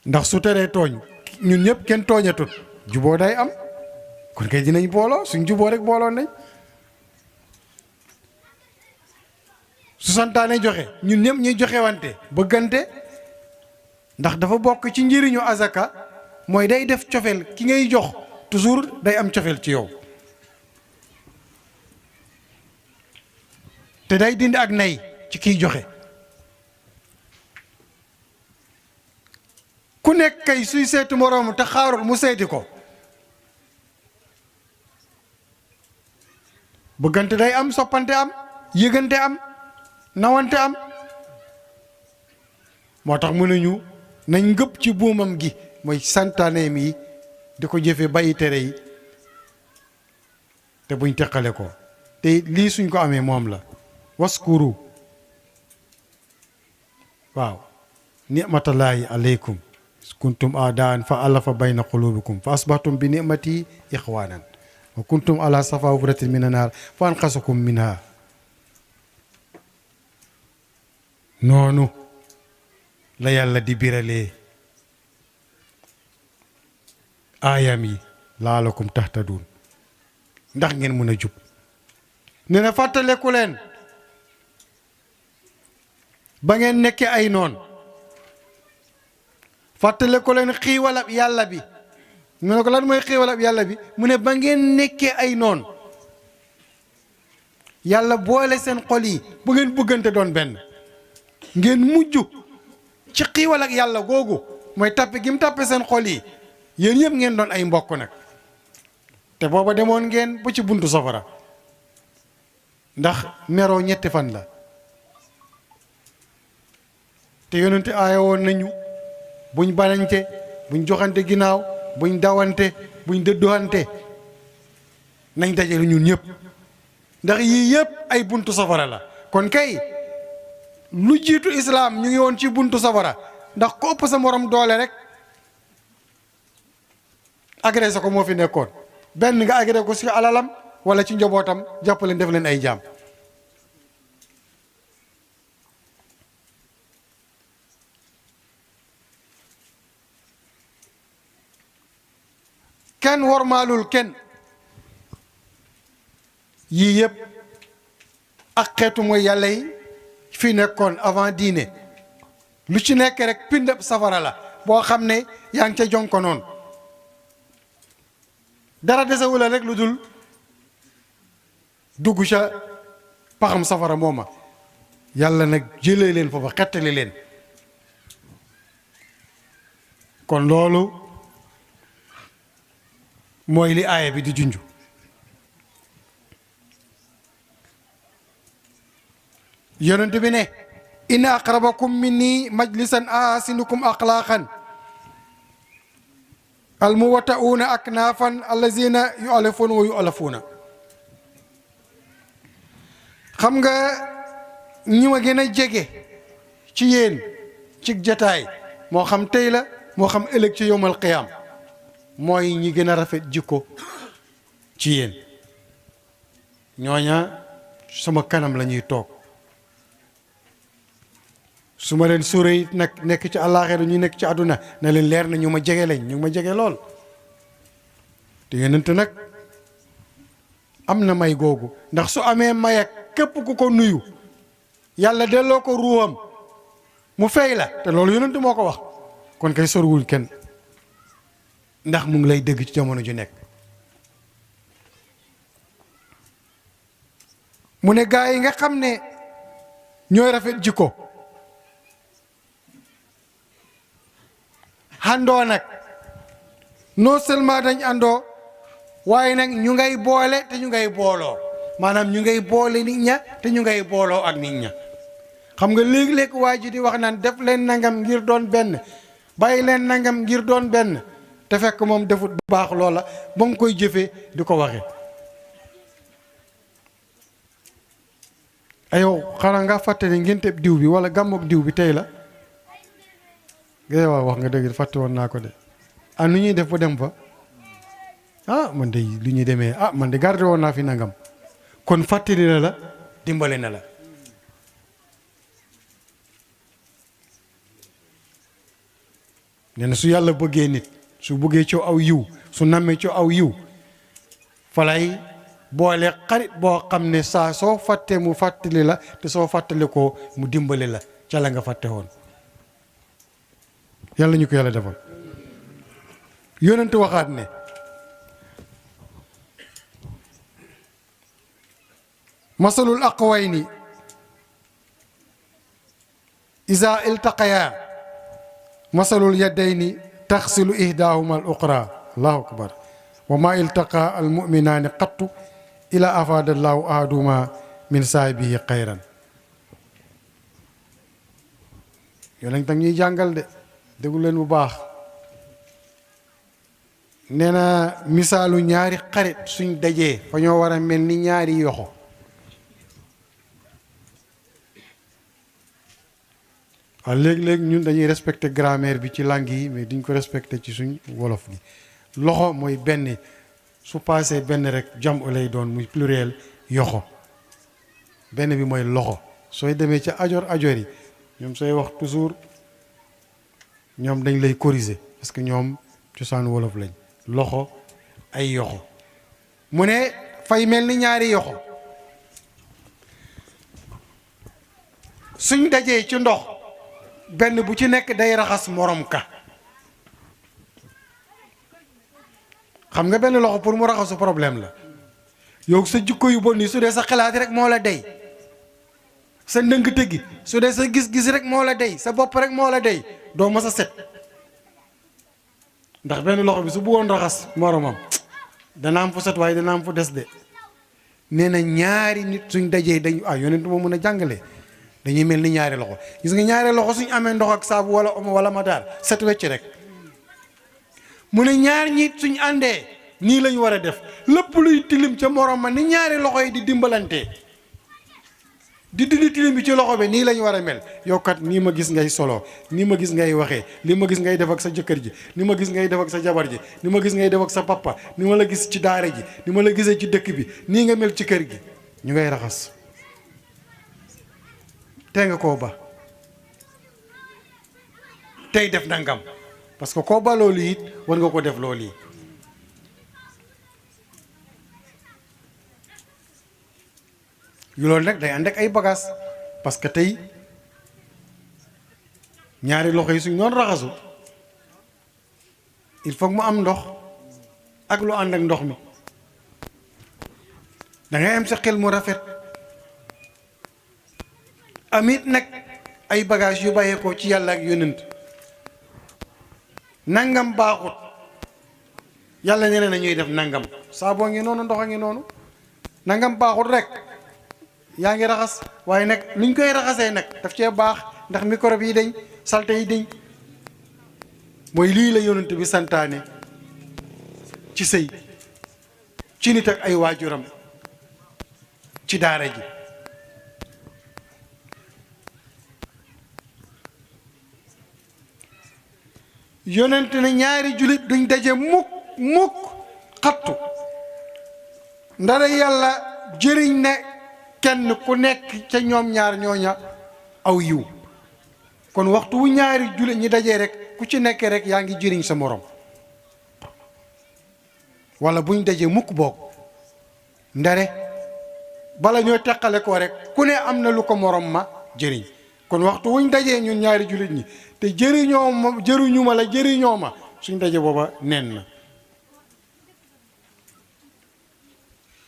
ndax su teree tooñ ñun ñëpp kenn tooñatut juboo day am kon kay dinañ booloo suñ juboo rek booloo nañ su santaane joxe ñun ñëpp ñuy joxe wante bëggante ndax dafa bokk ci njëriñu azaka mooy day def cofeel ki ngay jox toujours day am cofeel ci yow te day dindi ak nay ci kiy joxe ku nekk kay suy seeti moroomu te xaarul mu seeti ko bëggante day am soppante am yëgante am nawante am moo tax mu ne ñu nañ ngëpp ci buumam gi mooy santaaneem yi di ko jëfe bàyyi tere yi te buñ teqale ko te lii suñ ko amee moom la waskuru waaw ni'matallahi aleykum kuntum aadaan fa alafa bayna qulubikum fa asbahtum bi ni'mati ixwanan wa kuntum ala safa hufratin min annaar fa anqasakum minha noonu la yàlla di biralee aayam yi laalakum tahtadun ndax ngeen mën a jub ne na fàttaleku leen ba ngeen nekkee ay noon fàttaleku leen xiiwalab yàlla bi mu ne ko lan mooy xiiwalab yàlla bi mu ne ba ngeen nekkee ay noon yàlla boole seen xol yi bu ngeen bëggante doon benn ngeen mujj ci xiiwal ak yàlla googu mooy tappe gi mu tappe seen xol yi yéen yëpp ngeen doon ay mbokk nag te booba demoon ngeen ba ci buntu safara ndax meroo ñetti fan la te yonente aaya woon nañu buñ banañte buñ joxante ginnaaw buñ dawante buñ dëdduwante nañ dajale ñun ñëpp ndax yii yëpp ay buntu safara la kon kay lu jiitu islaam ñu ngi woon ci buntu safara ndax ko ëpp sa morom doole rek agressé ko moo fi nekkoon benn nga agressé ko ci alalam wala ci njabootam jàppaleen def leen ay jaam kenn wormaalul kenn yii yëpp ak xeetu mooy yàlla yi fi nekkoon avant diine lu ci nekk rek pindab safara la boo xam ne yaa ngi ca jonko noonu dara desewula rek lu dul dugg ca paxam safara mooma yàlla nag jëlee leen foofa xettali leen kon loolu mooy li aaya bi di junju yonent bi ne inna aqrabakum minni majlisan ahsinukum axlaaqan almuwatta'uuna aknaafan allazina yu'alafuuna wa yu'alafuuna xam nga ñi ma gën a jege ci yéen ci jataay moo xam tey la moo xam ëllëg ci yowmal qiyaam mooy ñi gën a rafet jikko ci yéen ñooña sama kanam la ñuy toog su ma leen sóore it nag nekk ci àllaaxira ñu nekk ci àdduna na leen leer na ñu ma jege lañ ñu ma jege lool te yonent nag am na may googu ndax su amee may ak képp ku ko nuyu yàlla delloo ko ruuxam mu fay la te loolu yonent moo ko wax kon kay sorwul kenn ndax mu ngi lay dégg ci jamono ju nekk mu ne gaa yi nga xam ne ñooy rafet jikko àndoo nag non seulement dañ àndoo waaye nag ñu ngay boole te ñu ngay booloo maanaam ñu ngay boole nit ña te ñu ngay booloo ak nit ña xam nga léegi-léeg waa ji di wax naan def leen nangam ngir doon benn bàyyi leen nangam ngir doon benn te fekk moom defut bu baax loola ba nga koy jëfee di ko waxe ayow xanaa nga fàtte ne ngénteeb diw bi wala gàmmoog diw bi tey la ngay waaw wax nga dëgg fàtte woon naa ko de ah nu ñuy def ba dem fa ah man de lu ñuy demee ah man de gardé woon naa fi nangam kon fàttali na la dimbale na la nee na su yàlla bëggee nit su bëggee ci aw yiw su nammee ci aw yiw falay boole xarit boo xam ne saa soo fàttee mu fàttali la te soo fàttali ko mu dimbale la ca la nga fàtte woon yàlla ñu ko yàlla defal yonent waxaat ne masalul aqwayni iza iltaqaya masalul yaddayni taxsilu ihdahuma al uxra allahu akbar wa ma iltaqa al muminaani qattu ila afada allahu ahaduma min saahibihi xayran yonent tam ñuy jàngal de déglu leen bu baax nee na misaalu ñaari xarit suñ dajee fa ñoo war a mel ni ñaari yoxo waaw léegi-léegi ñun dañuy respecté grammaire bi ci langue yi mais duñ ko respecté ci suñ wolof gi loxo mooy benn su paasee benn rek jam lay doon muy pluriel yoxo benn bi mooy loxo sooy demee ca ajoor yi ñoom sooy wax toujours ñoom dañ lay corriger parce que ñoom cosaan wolof lañ loxo ay yoxo mu ne fay mel ni ñaari yoxo suñ dajee ci ndox benn bu ci nekk day raxas morom ka xam nga benn loxo pour mu raxasu problème la yow sa jikko yu bon nii su dee sa xalaat rek moo la dey sa ndëngte gi su dee sa gis-gis rek moo la dey sa bopp rek moo la dey doo mës a set ndax benn loxo bi su bëggoon raxas moromam dana am fu set waaye dana am fu des de nee na ñaari nit suñ dajee dañu yonent moo mën a jàngale dañuy mel ni ñaari loxo gis nga ñaari loxo suñ amee ndox ak saabu wala omo wala madaar set wecc rek mu ne ñaar ñi suñ àndee nii lañu war a def lépp luy tilim ca morom ma ni ñaari loxo yi di dimbalantee di dindi tilim bi ci loxo bi nii lañu war a mel yow kat nii ma gis ngay solo nii ma gis ngay waxee li ma gis ngay def ak sa jëkkër ji ni ma gis ngay def ak sa jabar ji ni ma gis ngay def ak sa papa ni ma la gis ci daara ji ni ma la gisee ci dëkk bi nii nga mel ci kër gi ñu ngay raxas tey nga koo ba tey def nangam parce que koo ba loolu it war nga ko def loolu yi yu loolu nag day ànd ak ay bagages parce que tey ñaari loxo yi suñ doon raxasu il faut mu am ndox ak lu ànd ak ndox mi da ngay am sa xel mu rafet amit nag ay bagages yu bàyyeekoo ci yàlla ak yonent nangam baaxut yàlla ñeneen na ñuy def nangam saaboo ngi noonu ndox a ngi noonu nangam baaxut rek yaa ngi raxas waaye nag luñ koy raxasee nag daf cee baax ndax microbe yi dañ salte yi dañ mooy lii la yonent bi santaane ci sëy ci nit ak ay waajuram ci daara ji yonent ne ñaari julit duñ daje mukk xattu ndara yàlla jëriñ ne kenn ku nekk ca ñoom ñaar ñooña aw yiw kon waxtu wu ñaari julit ñi dajee rek ku ci nekk rek yaa ngi jëriñ sa morom wala buñ dajee mukk boog ndare bala ñoo teqale ko rek ku ne am na lu ko morom ma jëriñ kon waxtu wuñ dajee ñun ñaari julit ñi te jëriñu ma la jëriñoo ma suñ daje booba nen na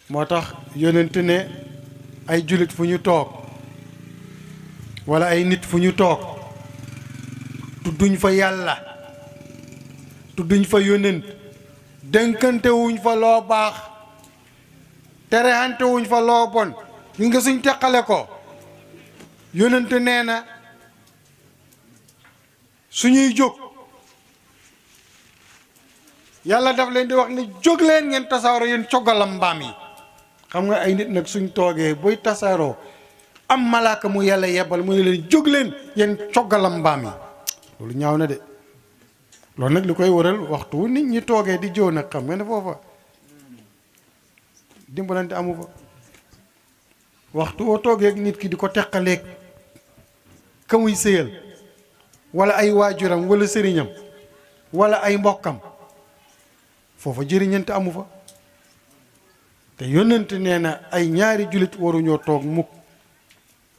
moo tax yonent ne ay julit fu ñu toog wala ay nit fu ñu toog tudduñ fa yàlla tudduñ fa yonent dénkante wuñ fa loo baax terexante wuñ fa loo bon ñu nga suñ teqale ko yonent nee na suñuy jóg yàlla daf leen di wax ni jóg leen ngeen tasaaroo yéen coggalam mbaam yi xam nga ay nit nag suñ toogee buy tasaaroo am malaaka mu yàlla yebbal mu ne leen jóg leen yéen coggalam mbaam yi loolu ñaaw na de loolu nag li koy waral waxtu nit ñi toogee di jóo nag xam nga ne foofa dimbalante amu fa waxtu woo toogee nit ki di ko teqaleeg ka muy sëyal wala ay waajuram wala sëriñam wala ay mbokkam foofa jëriñante amu fa te yónnante nee na ay ñaari julit waruñoo toog mukk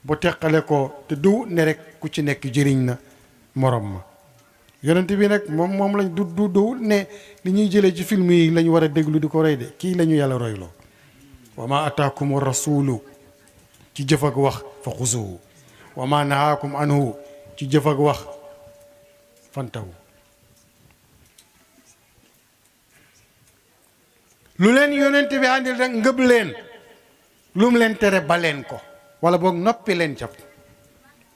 bu teqale ko te du ne rek ku ci nekk jëriñ na morom ma yónnante bi nag moom lañ du ne li ñuy jëlee ci film yi lañ war a déglu di ko roy de kii la ñu yàlla royloo wa ma ataakum rasulu ci jëf ak wax fa xuzuhu wa ma nahaakum anhu ci jëf ak wax fantahu lu leen yonent bi àndil rek ngëb leen lu mu leen tere ba leen ko wala boog noppi leen ca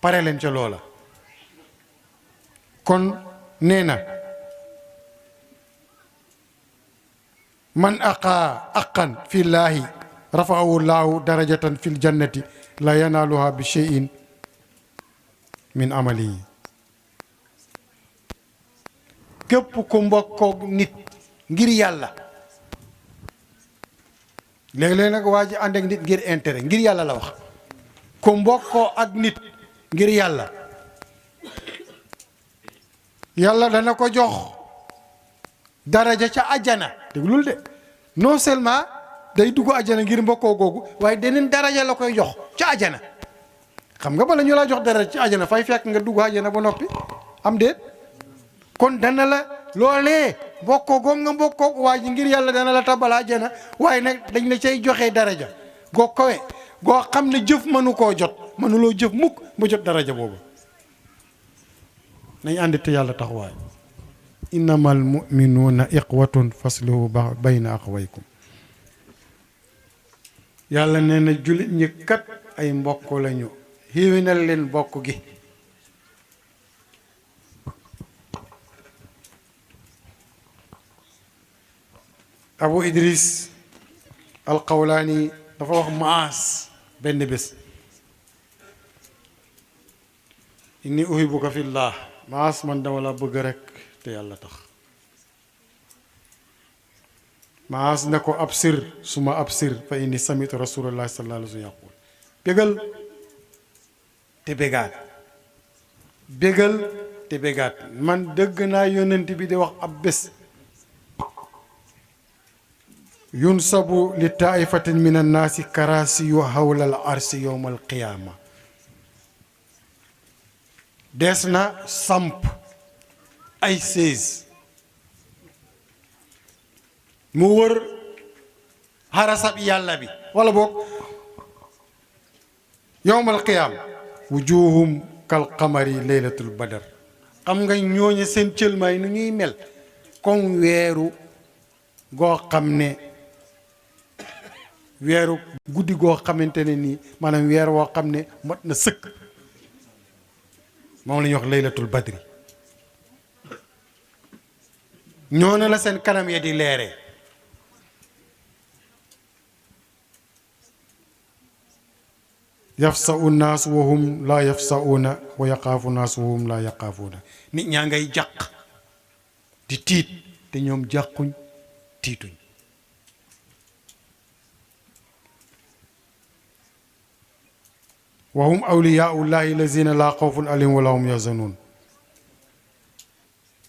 pare leen ca loola kon nee na man aqaa aqan fillaahi rafaahu llaahu darajatan fil jannati la yanaaluha bi shay'in min amalihi képp ku mbokkoog nit ngir yàlla léeg-léeg nag waa ji ànd ak nit ngir intérêt ngir yàlla la wax ku mbokkoo ak nit ngir yàlla yàlla dana ko jox daraja ca àjjana déglul de non seulement day dugg àjjana ngir mbokkoo googu waaye deneen daraja la koy jox ca àjjana xam nga bala ñu laa jox daraja ci àjjana fay fekk nga dugg àjjana ba noppi am déet kon dana la loolee bokkoo goog nga bokkoo waa ji ngir yàlla dana la tabal àjjana waaye nag dañ la cay joxee daraja goo kawe goo xam ne jëf mënu koo jot mënuloo jëf mukk ba jot daraja boobu nañ àndi te yàlla taxawaay innamal mu'minuuna iqwatun faslihu bayna axawaykum yàlla nee na jullit ñi kat ay mbokk lañu xéwénal leen mbokk gi Abu Idris al-Qawlaani dafa wax Maas benn bés inni uhibbuka fillah Maas man dama la bëgg rek te yàlla tax Maas ne ko absir suma absir fa inni samitu rasulullah sallallahu alayhi wa sallam yaqul bégal te bégaat bégal te bégaat man dëgg naa yonent bi di wax ab bés yunsabu li taifatin min annaasi karasiyu hawla al arsi yowma al qiyaama des na samp ay sées mu wër xarasab yàlla bi wala boog yowma al qiyaama wujuhum kal qamari laylatul badar xam nga ñooñu seen cëlmaay nu ñuy mel comme weeru goo xam ne weeru guddi goo xamante ne nii maanaam weer woo xam ne mot na sëkk moom la ñuy wax laylatul badri ñooñu la seen kanam ya di leeree yafsa'u naas wa hum laa yafsa'uuna wa yaqaafu naas wa hum laa yaqaafuuna nit ñaa ngay jàq di tiit te ñoom jàquñ tiituñ wa hum awliyaullahi lazina laa xawfun alayhim wala hum yazanun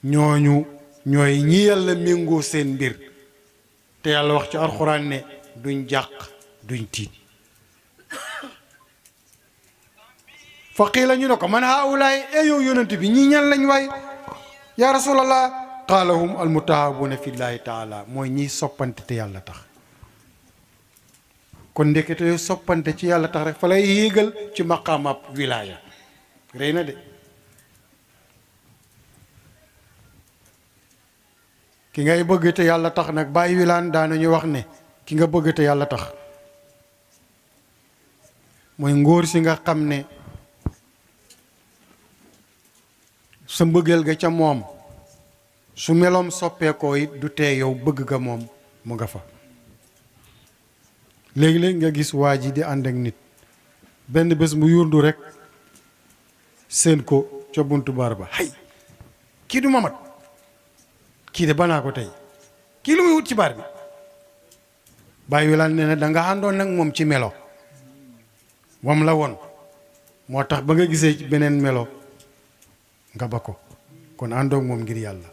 ñooñu ñooy ñi yàlla méngoo seen mbir te yàlla wax ci alxuraan ne duñ jàq duñ tiit fa qiila ñu ne ko man haulaay yow yonent bi ñi ñan lañ waay yaa rasulallah qaala hum almutahabuuna fillahi taala mooy ñiy soppante te yàlla tax kon ndekete soppante ci yàlla tax rek fa lay yéegal ci maqaamab wilaaya rëy na de ki ngay bëgg te yàlla tax nag bàyyi wilaan daanañu wax ne ki nga bëgg te yàlla tax mooy ngóor si nga xam ne sa mbëggeel ga ca moom su meloom soppeekoo it du tee yow bëgg ga moom mu nga fa léegi-léegi nga gis waa ji di ànd ak nit benn bés mu yurndu rek seen ko ca buntu baar ba hay kii du mamat kii de banaa ko tey kii lu muy wut ci baar bi bàyyi wilaan nee na da nga àndoon nag moom ci melo moom la woon moo tax ba nga gisee ci beneen melo nga ba ko kon àndoog moom ngir yàlla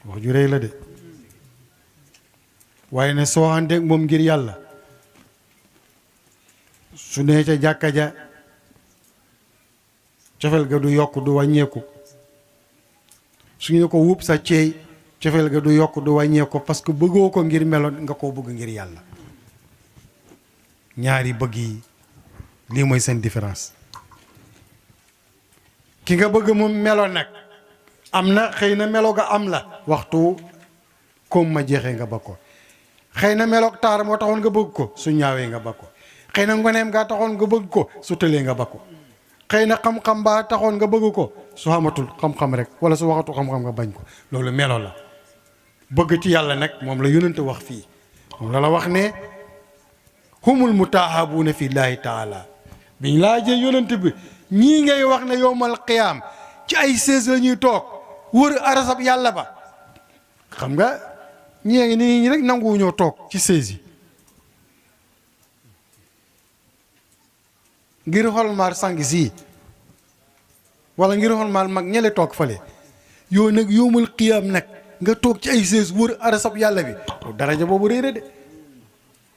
wax ju rëy la de waaye ne soo àndeeg moom ngir yàlla su nee ca jàkka ja cofeel ga du yokk du wàññeeku su ñu ko wuub sa ceey cofeel ga du yokk du wàññeeku parce que bëggoo ko ngir melo nga koo bëgg ngir yàlla ñaari bëgg yi lii mooy seen différence ki nga bëgg mu melo nag am na xëy na melo ga am la waxtu comme ma jeexee nga ba ko xëy na meloog taar moo taxoon nga bëgg ko su ñaawee nga ba ko xëy na ngoneem gaa taxoon nga bëgg ko su tëlee nga ba ko xëy na xam-xam baa taxoon nga bëgg ko su xamatul xam-xam rek wala su waxatu xam-xam nga bañ ko loolu melo la bëgg ci yàlla nag moom la yonent wax fii moom la wax ne humul mutaahabuuna fi llaahi taala biñ laajee yonent bi ñii ngay wax ne yowmal qiyaam ci ay sées la ñuy toog wër arasab yàlla ba xam nga ñee ngi nii rek nanguwu ñoo toog ci sées yi ngir xolmaar sang sii wala ngir xolmaar mag ñele toog fale yow nag yowmal qiyaam nag nga toog ci ay sées wër arasab yàlla bi daraja boobu réere de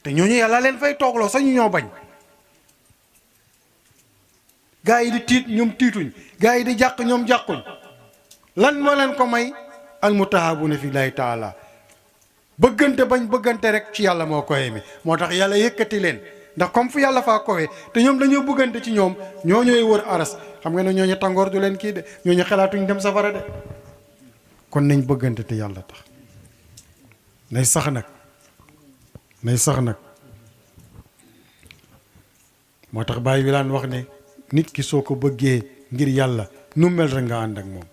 te ñooñu yàlla leen fay toogloo sañu ñoo bañ gaa yi di tiit ñoom tiituñ gaa yi di jàq ñoom jàquñ lan moo leen ko may almutahabuna fi llahi taala bëggante bañ bëggante rek ci yàlla moo kowe mi moo tax yàlla yëkkati leen ndax comme fu yàlla faa kowe te ñoom dañoo bëggante ci ñoom ñoo ñooy wër aras xam nga ne ñooñu tàngoor du leen kii de ñooñu xalaatuñ dem safara de kon nañ bëggante te yàlla tax nay sax nag moo tax Baay Wilaan wax ne nit ki soo ko bëggee ngir yàlla nu mel rek nga ànd ak moom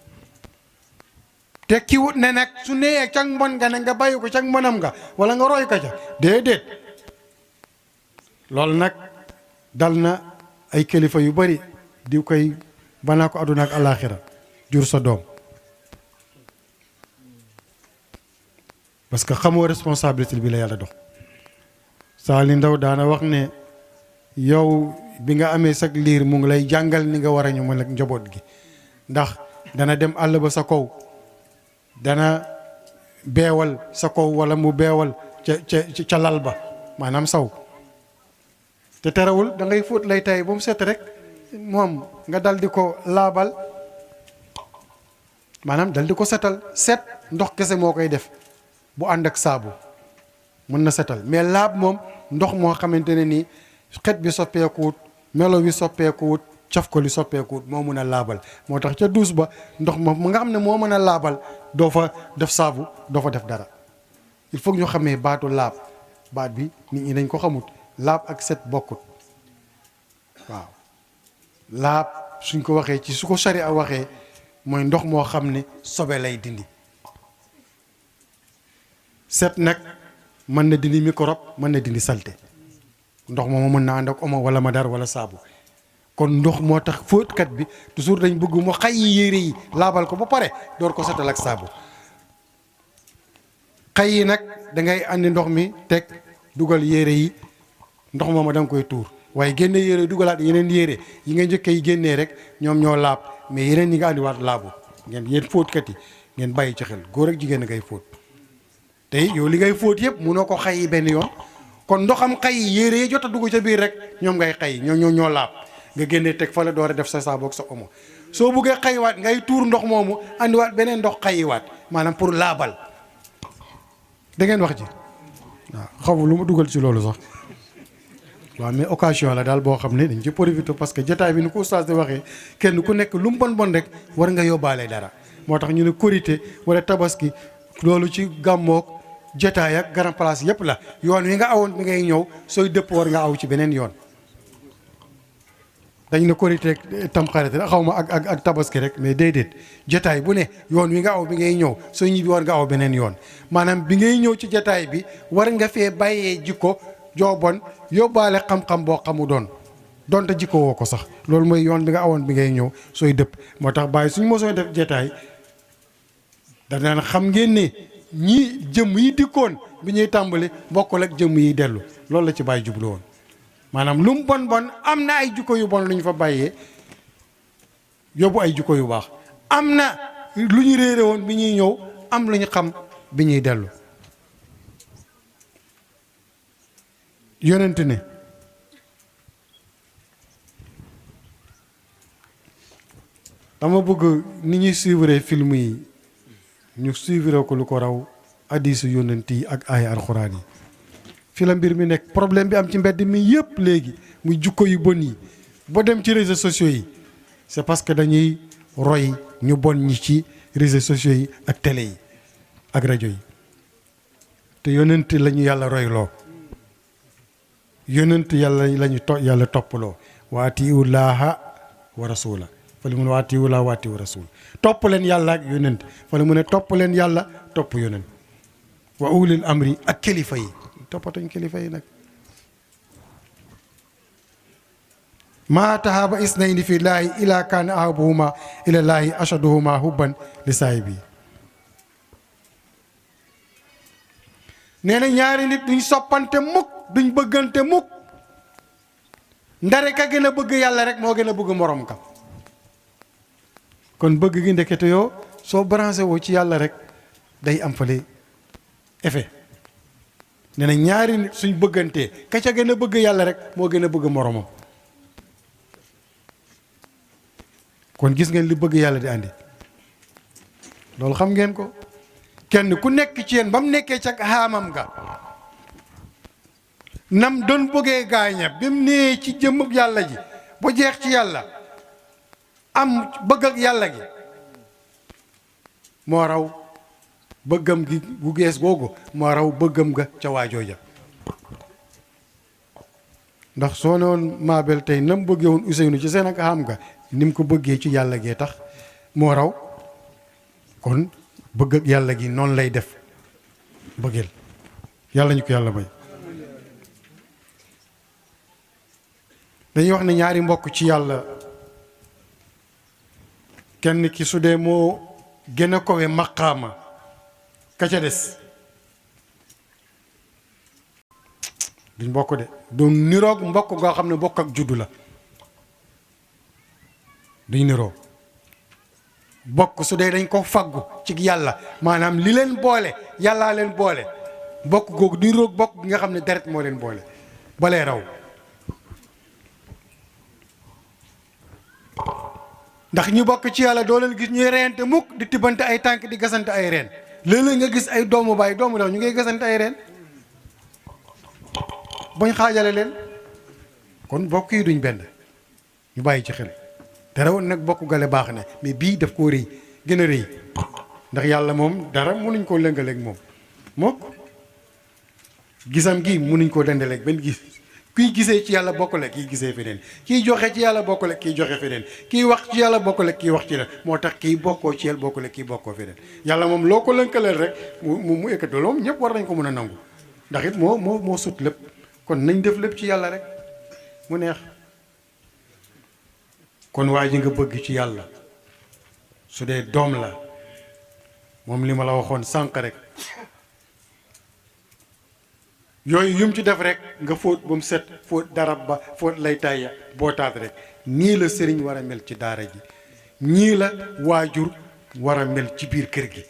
te ki wut ne nag su nee cag mbon nga ne nga bàyyi ko cag mbonam nga wala nga roy ko ca déedéet loolu nag dal na ay kilifa yu bari di koy banaa ko àdduna ak alaaxira jur sa doom parce que xamoo responsabilité bi la yàlla dox Saali Ndaw daana wax ne yow bi nga amee sag liir mu ngi lay jàngal ni nga war a ñu mën ak njaboot gi ndax dana dem àll ba sa kaw dana beewal sa kaw wala mu beewal ca lal ba maanaam saw te terewul da ngay fóot lay tay ba mu set rek moom nga dal di ko laabal maanaam dal di ko setal set ndox kese moo koy def bu ànd ak saabu mën na setal mais laab moom ndox moo xamante ne nii xet bi soppeekuwut melo wi soppeekuwut caf ko li soppeekuwut moo mën a laabal moo tax ca duus ba ndox moom mu nga xam ne moo mën a laabal doo fa def saabu doo fa def dara il faut ñu xamee baatu laab baat bi nit ñi dañ ko xamut laab ak set bokkut waaw laab suñ ko waxee ci su ko sariya waxee mooy ndox moo xam ne sobe lay dindi set nag mën na dindi microbe mën na dindi salte ndox moom mën na ànd ak omo wala madar wala saabu kon ndox moo tax fóotkat bi toujours dañ bëgg mu xay yére yi laabal ko ba pare door ko setal ak saabu xay yi nag da ngay andi ndox mi teg dugal yére yi ndox mooma da nga koy tuur waaye génne yére dugalaat yeneen yére yi nga njëkk yi génnee rek ñoom ñoo laab mais yeneen yi nga andiwaat laabu ngeen yéen fóotkat yi ngeen bàyyi ci xel góor ak jigéen ngay fóot tey yow li ngay fóot yëpp munoo ko xay yi benn yoon kon ndoxam xay yi yére yi jot a dugg ca biir rek ñoom ngay xay ñoo laab nga génnee teg fa la door a def sa saabu ak sa omo soo buggee xayiwaat ngay tuur ndox moomu andiwaat beneen ndox xayiwaat maanaam pour laabal da ngeen wax ji waaw xaw lu ma dugal ci loolu sax waaw mais occasion la daal boo xam ne dañ ci profité parce que jotaay bi ni ko oustaz di waxee kenn ku nekk lu mu bon rek war nga yóbbaale dara moo tax ñu ne korité wala tabaski loolu ci gàmmoog jotaay ak grand place yëpp la yoon wi nga awoon bi ngay ñëw sooy dëpp war nga aw ci beneen yoon dañ ne korité tamxarit rek xaw ma ak tabaski rek mais déedéet jotaay bu ne yoon wi nga aw bi ngay ñëw soo ñibbi war nga aw beneen yoon maanaam bi ngay ñëw ci jotaay bi war nga fee bàyyee jikko joobon yóbbaale xam-xam boo xamu donte jikko woo ko sax loolu mooy yoon bi nga awoon bi ngay ñëw sooy dëpp moo tax bàyyi suñu mosoo def jotaay danaan xam ngeen ne ñii jëmm yi dikkoon bi ñuy tàmbali bokkul ak jëmm yi dellu loolu la ci bàyyi jublu woon maanaam lu mu bon am na ay jikko yu bon lu ñu fa bàyyee yóbbu ay jikko yu baax am na lu ñu réere woon bi ñuy ñëw am lu ñu xam bi ñuy dellu yonent ne dama bëgg ni ñuy suivre film yi ñu suivre ko lu ko raw hadiisu yonent yi ak aaya alxuraan yi fi la mbir mi nekk problème bi am ci mbedd mi yëpp léegi muy jukko yu bon yi boo dem ci réseaux sociaux yi c'est parce que dañuy roy ñu bon ñi ci réseaux sociaux yi ak télé yi ak rajo yi te yonent la ñu yàlla royloo yonent yàlla la ñu yàlla toppaloo waatiwu laaha wa rasula fa la mun waatiwu laaha waatiwu rasul topp leen yàlla ak yonent fa la mu ne topp leen yàlla topp yonent wa ulil amri ak kilifa yi toppatuñ kilifa yi nag maa tahaba isnayni fi laahi ila kaana ahabuhuma ila laahi ashaduhuma hubban li saahibi nee na ñaari nit duñ soppante mukk duñ bëggante mukk ndare ka gën a bëgg yàlla rek moo gën a bëgg morom ka kon bëgg gi ndekete yoo soo branché woo ci yàlla rek day am fale effet nee na ñaari nit suñ bëggantee ka ca gën a bëgg yàlla rek moo gën a bëgg moromam kon gis ngeen li bëgg yàlla di andi loolu xam ngeen ko kenn ku nekk ci yéen ba mu nekkee ca xaamam ga nam doon bëggee gaaña bi mu nee ci jëmmub yàlla ji bu jeex ci yàlla am bëgg ak yàlla gi moo raw bëggam gi bu gees googu moo raw bëggam ga ca waajooja ndax soo ne woon Mabel tey nam bëggee woon Ousseynou ci seen ak xam nga ni mu ko bëggee ci yàlla gee tax moo raw kon bëgg ak yàlla gi noonu lay def bëggeel yàlla ñu ko yàlla may dañuy wax ne ñaari mbokk ci yàlla kenn ki su dee moo gën a kowe maqaama ka ca des duñ bokk de du niroog mbokk goo xam ne mbokk ak juddu la duñ niroo bokk su dee dañ ko faggu ci yàlla maanaam li leen boole yàllaa leen boole bokk googu du niroog bokk gi nga xam ne deret moo leen boole balee raw ndax ñu bokk ci yàlla doo leen gis ñuy reente mukk di tibbante ay tànk di gasante ay reen léeg-léeg nga gis ay doomu baay doomu daw ñu ngay gasante ay reen bañ xaajale leen kon bokk yi duñ benn ñu bàyyi ci xel te rawoon nag bokk gale baax na mais bii daf koo rëy gën a rëy ndax yàlla moom dara mënuñ koo lëngaleeg moom mook gisam gi mënuñ koo dendaleeg benn gis kiy gisee ci yàlla bokkule kii gisee feneen kiy joxe ci yàlla bokkule kii joxe feneen kiy wax ci yàlla bokkule kii wax ci la moo tax kii bokkoo ci yàlla bokkule kii bokkoo feneen yàlla moom loo ko lënkaleel rek mu ekkati loolu moom ñëpp war nañ ko mën a nangu ndax it moo sut lépp kon nañ def lépp ci yàlla rek mu neex kon waa ji nga bëgg ci yàlla su dee doom la moom li ma la waxoon sànq rek yooyu yum ci def rek nga fóot ba mu set fóot darab ba fóot lay tàyya boo taat rek nii la sëriñ war a mel ci daara ji ñii la waajur war a mel ci biir kër gi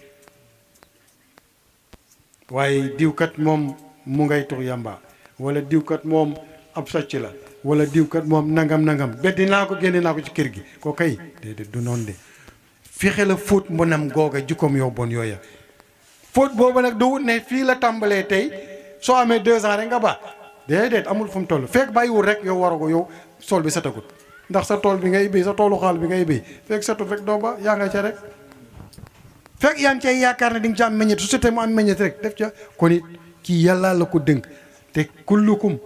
waaye diwkat moom mu ngay tux yàmba wala diwkat moom ab sàcc la wala diwkat moom nangam beddi naa ko génne naa ko ci kër gi ko kay déedéet du noonu de fexe la fóot mbonam googa jikkoom yow bon yooya fóot boobu nag du wut ne fii la tàmbalee tey soo amee 2 ans rek nga baax déedéet amul fu mu toll fekk bàyyiwul rek yow war ko yow sol bi setagut ndax sa tool bi ngay béy sa toolu xaal bi ngay béy fekk setut rek doo ba yaa nga ca rek fekk yaa ngi cay yaakaar ne di nga ci am meññet su setee mu am meññet rek def ca kon it kii yàlla la ko dënk te kullukum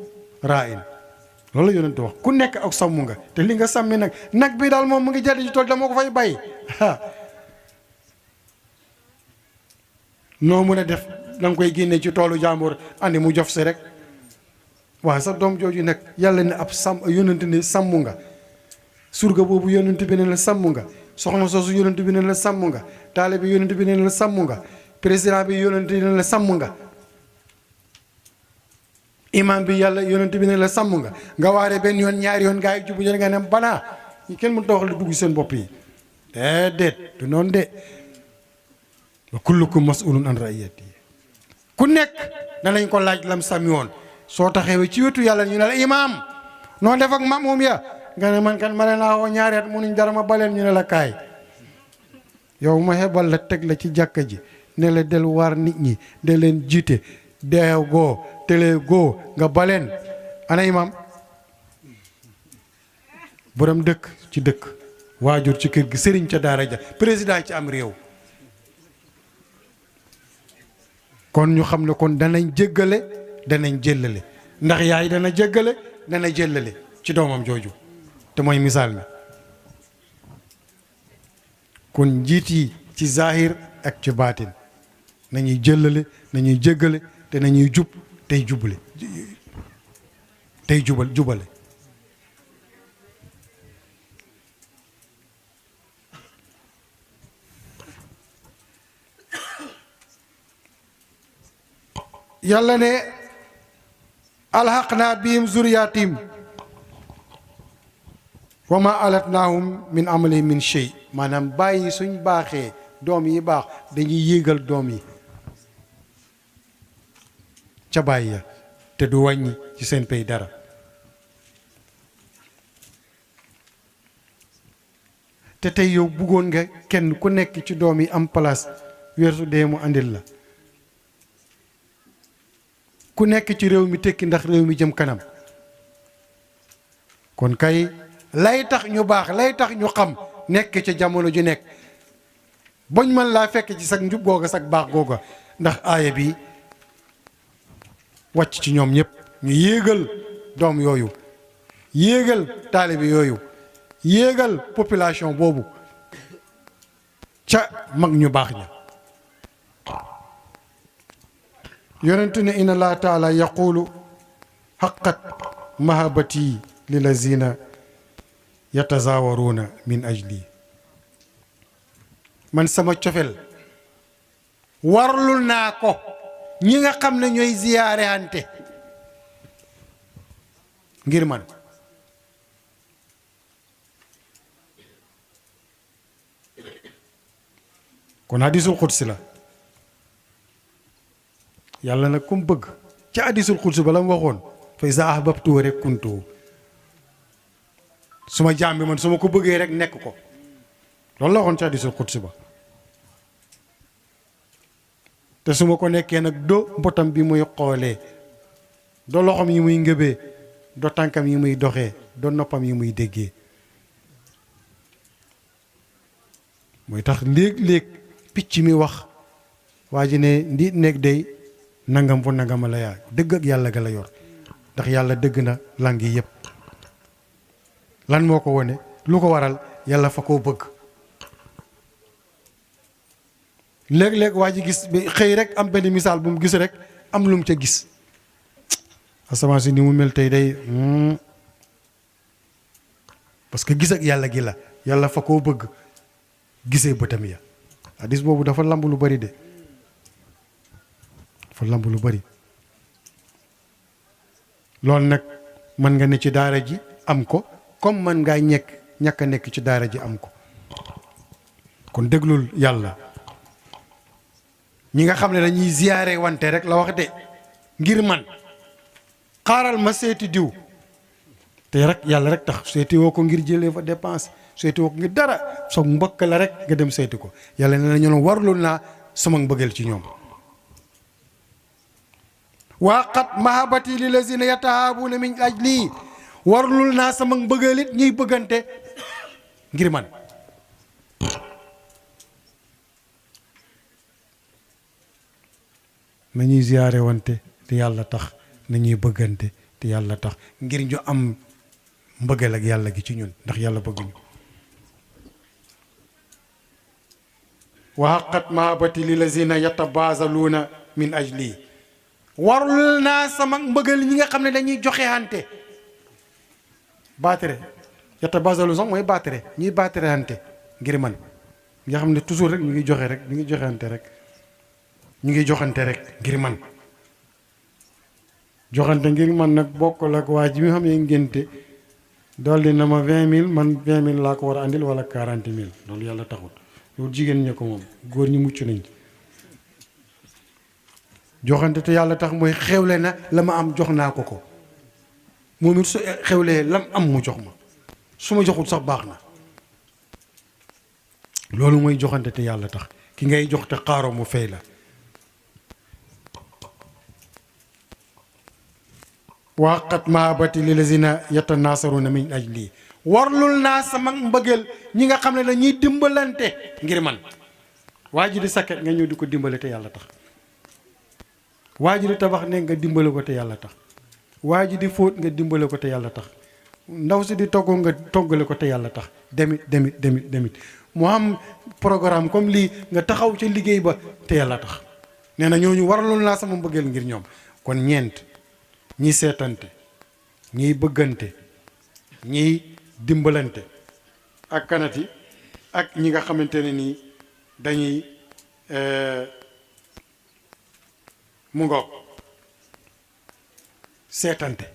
raa'in loolu la yonent wax ku nekk ak sàmm nga te li nga sàmmi nag bi daal moom mu ngi jënd ci tool dama ko fay bay noo mun a def da nga koy génne ci toolu jàmbur andi mu jof si rek waaw sa doom jooju nag yàlla ne ab sàmm yonent ne sàmm nga surga boobu yonent bi ne la sàmm nga soxna soosu yonent bi ne la sàmm nga taale bi yonent bi ne la sàmm nga président bi yonent bi ne la sàmm nga imam bi yàlla yonent bi ne la sàmm nga waare benn yoon ñaari yoon gaa yi jubu ñu nga ne banaa ñu kenn mënut a wax lu dugg seen bopp yi déedéet du noonu de wa kullukum mas'ulun an ra'iyati ku nekk danañ ko laaj lam sàmmi woon soo taxawee ci wetu yàlla ñu ne la imaam noo def ak mamum ya nga ne man kan ma ne naa woo ñaari at munuñ dara ma baleen ñu ne la kaay yow ma xebal la teg la ci jàkka ji ne la del waar nit ñi de leen jiite deew goo tele goo nga baleen ana imaam borom dëkk ci dëkk waajur ci kër gi sëriñ ca daara ja président ci am réew kon ñu xam ne kon danañ jéggale danañ jëllale ndax yaay dana jéggale dana jëllale ci doomam jooju te mooy misaal mi kon njiit yi ci zahir ak ci baatin nañuy jëllale nañuy jéggale te nañuy jub tey jubale tey jubale yàlla ne alhaqna bihim zuriyatim wa ma alatnahum min amalihim min shay maanaam bàyyi suñ baaxee doom yi baax dañuy yéegal doom yi ca bàyyi ya te du wàññi ci seen pay dara te tey yow bëggoon nga kenn ku nekk ci doom yi am place weer su dee mu andil la ku nekk ci réew mi tekki ndax réew mi jëm kanam kon kay lay tax ñu baax lay tax ñu xam nekk ca jamono ju nekk bañ mën laa fekk ci sag njub googa sag baax googa ndax aaya bi wàcc ci ñoom ñëpp ñu yéegal doom yooyu yéegal taalibe yooyu yéegal population boobu ca mag ñu baax ña yonent ne inna allah taala yaqulu haqqat mahabati lilazina yatazawaruuna min ajli man sama cofel warlul naa ko ñi nga xam ne ñooy ziyaare hante ngir man kon hadisul xudsi la yàlla nag comme bëgg ca hadisul xudsi ba la mu waxoon fa iza ahbabtu rek kuntu suma jaam bi man su ma ko bëggee rek nekk ko loolu la waxoon ca hadisul xudsi ba te su ma ko nekkee nag do mbotam bi muy xoolee do loxom yi muy ngëbee do tànkam yi muy doxee do noppam yi muy déggee mooy tax léeg-léeg picc mi wax waa ji ne ndi nekk day nangam fu nangama la yaa dëgg ak yàlla ga la yor ndax yàlla dëgg na lang yi yëpp lan moo ko wone lu ko waral yàlla fa koo bëgg léeg-léeg waa ji gis xëy rek am benn misaal bu mu gis rek am lu mu ca gis asamaan si ni mu mel tey day parce que gis ak yàlla gi la yàlla fa koo bëgg gisee bëtam ya hadis boobu dafa lamb lu bari de dafa lamb lu bari loolu nag mën nga ne ci daara ji am ko comme mën ngaa ñàkk a nekk ci daara ji am ko. kon déglul yàlla ñi nga xam ne dañuy ziyaare wante rek la wax de ngir man xaaral ma seeti diw te rek yàlla rek tax seeti woo ko ngir jëlee fa dépense seeti woo ko ngir dara soog mbokk la rek nga dem seeti ko yàlla nee na ñoom warlul naa sama mbëggeel ci ñoom. waaqat mahabati li lazina yatahaabuna min ajli warlul naa sama mbëggeel it ñuy bëggante ngir man. nañuy ziyaare wante te yàlla tax nañuy bëggante te yàlla tax ngir ñu am mbëggeel ak yàlla gi ci ñun ndax yàlla bëgguñu. wa haqqat mahabati li lazina yatabaazaluuna min ajli warul naa sama mbëggeel ñi nga xam ne dañuy joxe hante baatare yatabaazalu sax mooy baatare ñuy baatare hante ngir man nga xam ne toujours rek ñu ngi joxe rek ñu ngi joxe hante rek ñu ngi joxante rek ngir man. joxante ngir man nag bokkul ak waa ji mi xam ne ngénte dolli na ma 20 000 man 20 000 laa ko war a andil wala 40 000 loolu yàlla taxul loolu jigéen ña ko moom góor ñi mucc nañ. joxante te yàlla tax mooy xewle na la ma am jox naa ko ko moom it su xewlee lam am mu jox ma su ma joxul sax baax na. loolu mooy joxante te yàlla tax ki ngay jox te xaaroo mu fay la. waaqat mahabati li lazina yatanasaruna min ajli warlul naa sama mbëggeel ñi nga xam ne dañuy dimbalante ngir man. waa ji di sakket nga ñëw di ko dimbale te yàlla tax. waa ji di tabax ne nga dimbale ko te yàlla tax. waa ji di fóot nga dimbale ko te yàlla tax. ndaw si di togg nga toggale ko te yàlla tax. demit mu am programme comme lii nga taxaw ca liggéey ba te yàlla tax. nee na ñooñu warlul naa sama mbëggeel ngir ñoom. kon ñeent ñiy seetante ñiy bëggante ñiy dimbalante ak kanati ak ñi nga xamante ne nii dañuy mu ngoog seetante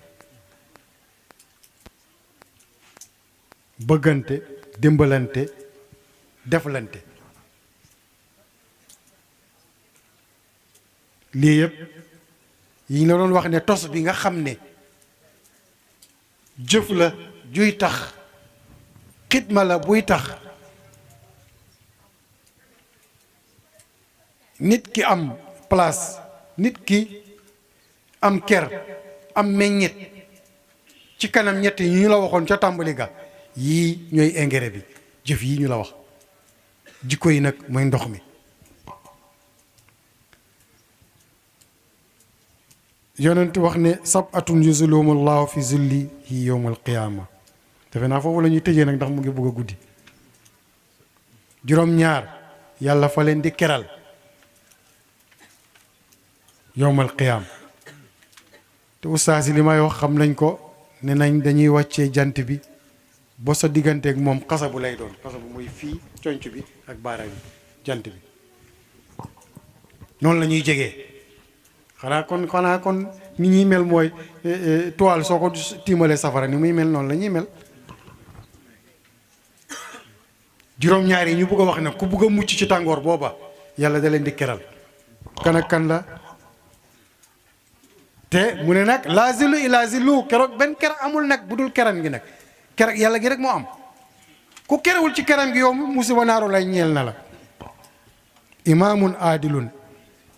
bëggante dimbalante deflante lii yëpp yi ñu la doon wax ne tos bi nga xam ne jëf la juy tax xidma la buy tax nit ki am place nit ki am ker am meññet ci kanam ñett yi ñu la waxoon ca tàmbali ga yii ñooy engrais bi jëf yi ñu la wax jikko yi nag mooy ndox mi. yonent wax ne sabatun yuzilluhum llahu fi zillihi yawm alqiyaama defe naa foofu la ñuy tëjee nag ndax mu ngi bëgg a guddi. juróom-ñaar yàlla fa leen di keral yawm alqiyaama te ustaas yi li may wax xam nañ ko ne nañ dañuy wàccee jant bi ba sa digganteeg moom xasabu lay doon xasabu muy fii conc bi ak baaraam bi jant bi noonu la ñuy jegee. xanaa kon ni ñuy mel mooy toile soo ko tiimalee safara ni muy mel noonu la ñuy mel. juróom-ñaar yi ñu bëgg a wax ne ku bëgg a mucc ci tàngoor booba yàlla da leen di keral kan ak kan la te mu ne nag laa zillu ila zillu keroog benn ker amul nag bu dul keram gi nag ker yàlla gi rek moo am ku kerewul ci keram gi yow musiba naaru lay ñeel na la. imaamun aadilun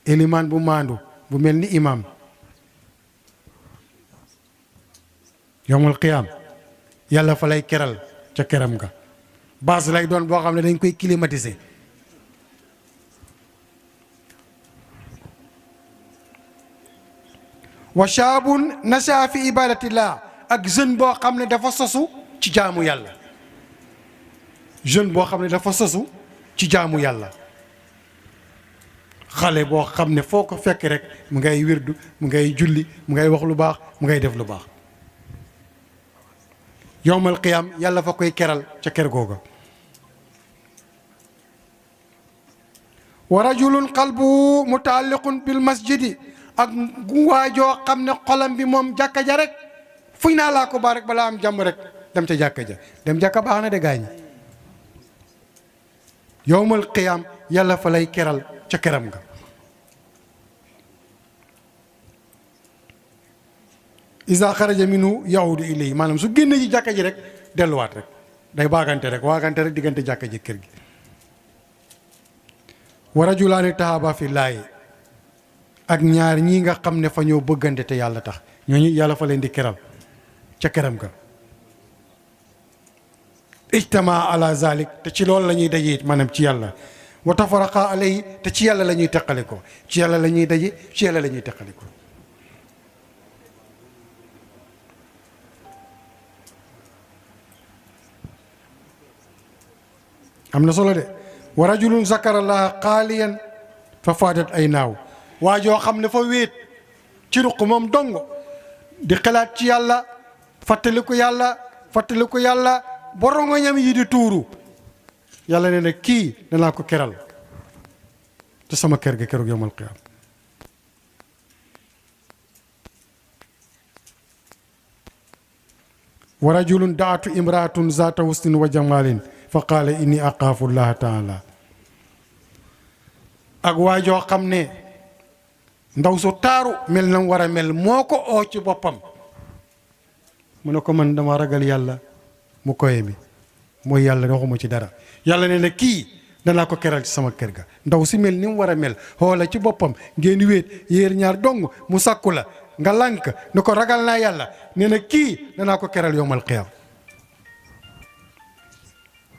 elimaan bu maandu bu mel ni imaam yawmul qiyaam yàlla fa lay keral ca keram ga baas lay doon boo xam ne dañ koy climatiser. wa shaabun nasha fi ibadatillah ak jeune boo xam ne dafa sosu ci jaamu yàlla jeune boo xam ne dafa sosu ci jaamu yàlla. xale boo xam ne foo ko fekk rek mu ngay wirdu mu ngay julli mu ngay wax lu baax mu ngay def lu baax. yowmal qiyaam yàlla fa koy keral ca ker googa. wa rajulun qalbuhu mutaalliqun bil masjidi ak waajoo xam ne xolam bi moom jàkka ja rek fuñ naa laa ko baa rek balaa am jàmm rek dem ca jàkka ja dem jàkka baax na de gaañ yowmal qiyaam yàlla fa lay keral ca keram nga isa xaraja minhu yahudu ilayhi maanaam su génne ji jàkka ji rek delluwaat rek day waagante rek diggante jàkka ji kër gi wa rajulaani tahaaba fi laayi ak ñaar ñii nga xam ne fa ñoo bëggante te yàlla tax ñooñu yàlla fa leen di keral ca keram ga ijtama ala zalik te ci loolu la ñuy daje it maanaam ci yàlla wa tafaraqa alayhi te ci yàlla la ñuy teqale ko ci yàlla la ñuy daje ci yàlla la ñuy teqale ko am na solo de wa rajulun zakara llaha xaaliyan fa faadat ay naaw waa joo xam ne fa wéet ci ruq moom dong di xalaat ci yàlla fàttaliku yàlla borongoñam yi di tuuru yàlla nee na kii danaa ko keral te sama kër ga keroog yawmal qiyaam wa rajulun daatu imraatun zaata husnin wa jamaalin fa qaala inni aqaafu llaha taala ak waajoo xam ne ndaw su taaru mel na war a mel moo ko oo ci boppam mu ne ko man dama ragal yàlla mu koye mi mooy yàlla waxuma ci dara yàlla nee na kii danaa ko keral ci sama kër ga ndaw si mel ni mu war a mel xoola ci boppam ngeen wéet yéer ñaar dong mu sàkku la nga lànk ne ko ragal naa yàlla nee na kii danaa ko keral yowmal qiyaam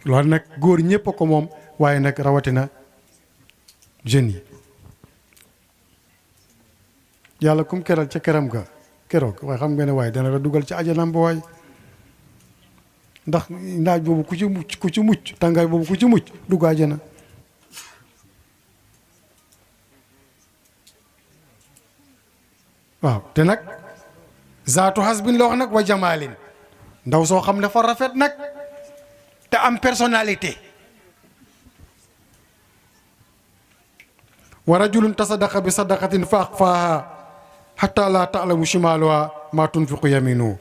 loolu nag góor ñépp a ko moom waaye nag rawatina jeunes yi yàlla kum keral ca keram ga keroog waaye xam nga ne waaye dana la dugal ci ajanam ba waay ndax naaj boobu ku ci mucc tàngaay boobu ku ci mucc dugg ajana waaw te nag zaatu hasbin la wax nag wa jamaalin ndaw soo xam ne fa rafet nag te am personnalité wa rajulun tasadaqa bi sadaqatin fa axfaaha hatta la taalamu shimaaluha ma tunfiqu yaminuhu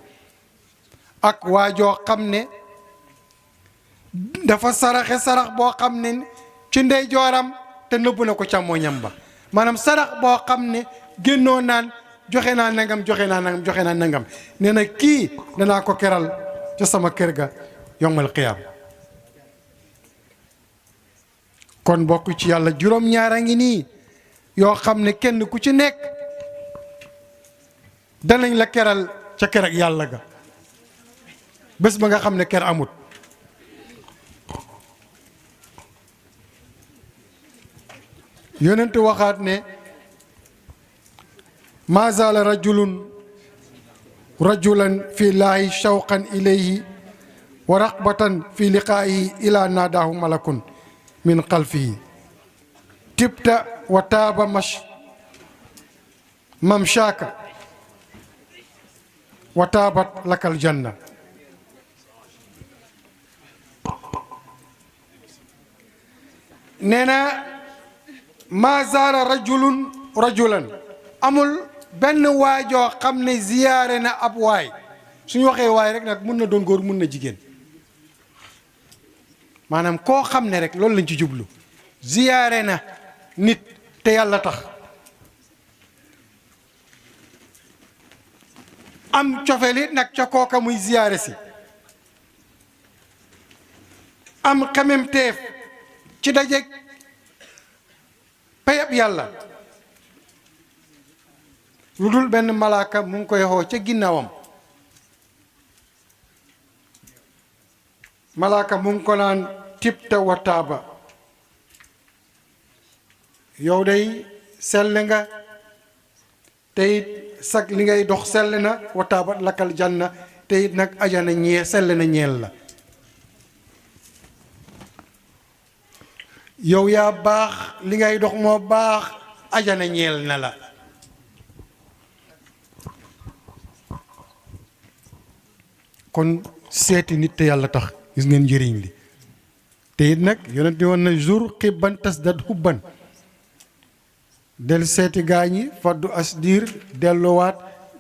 ak waajoo xam ne dafa saraxe sarax boo xam ne ci ndeyjooram te nëbbu na ko càmmooñam ba maanaam sarax boo xam ne génnoo naan joxe naa nangam nee na kii danaa ko keral ca sama kër ga yawmal qiyaam kon bokk ci yàlla juróom-ñaar a ngi nii yoo xam ne kenn ku ci nekk danañ la keral ca kër ak yàlla ga bés ba nga xam ne ker amut yonent waxaat ne ma zaala rajulan fi laahi shawqan ilayhi wa raqbatan fi liqaa'ihi ila naadaahu malakun min xalfihi tibta wa taaba mamshaaka wa taabat lakal janna nee na ma zaara rajulan amul benn waajoo xam ne ziyaare na ab waay suñu waxee waay rek nag mun na doon góor mun na jigéen maanaam koo xam ne rek loolu lañ ci jublu ziyaare na nit te yàlla tax am cofeli nag ca kooka muy ziyaare si am xememteef ci dajeeg payab yàlla lu dul benn malaaka mu ngi koy xoo ca ginnaawam malaaka mu ngi ko naan tibta wa taaba yow day sell nga te it sag li ngay dox sell na wa taaba lakal janna te it nag ajana sell na ñeel la yow yaa baax li ngay dox moo baax ajana ñeel na la kon seeti nit te yàlla tax gis ngeen njëriñ li te it nag yonent woon na jour xibban tasdad hubban del seeti gaañi faddu asdir delloowaat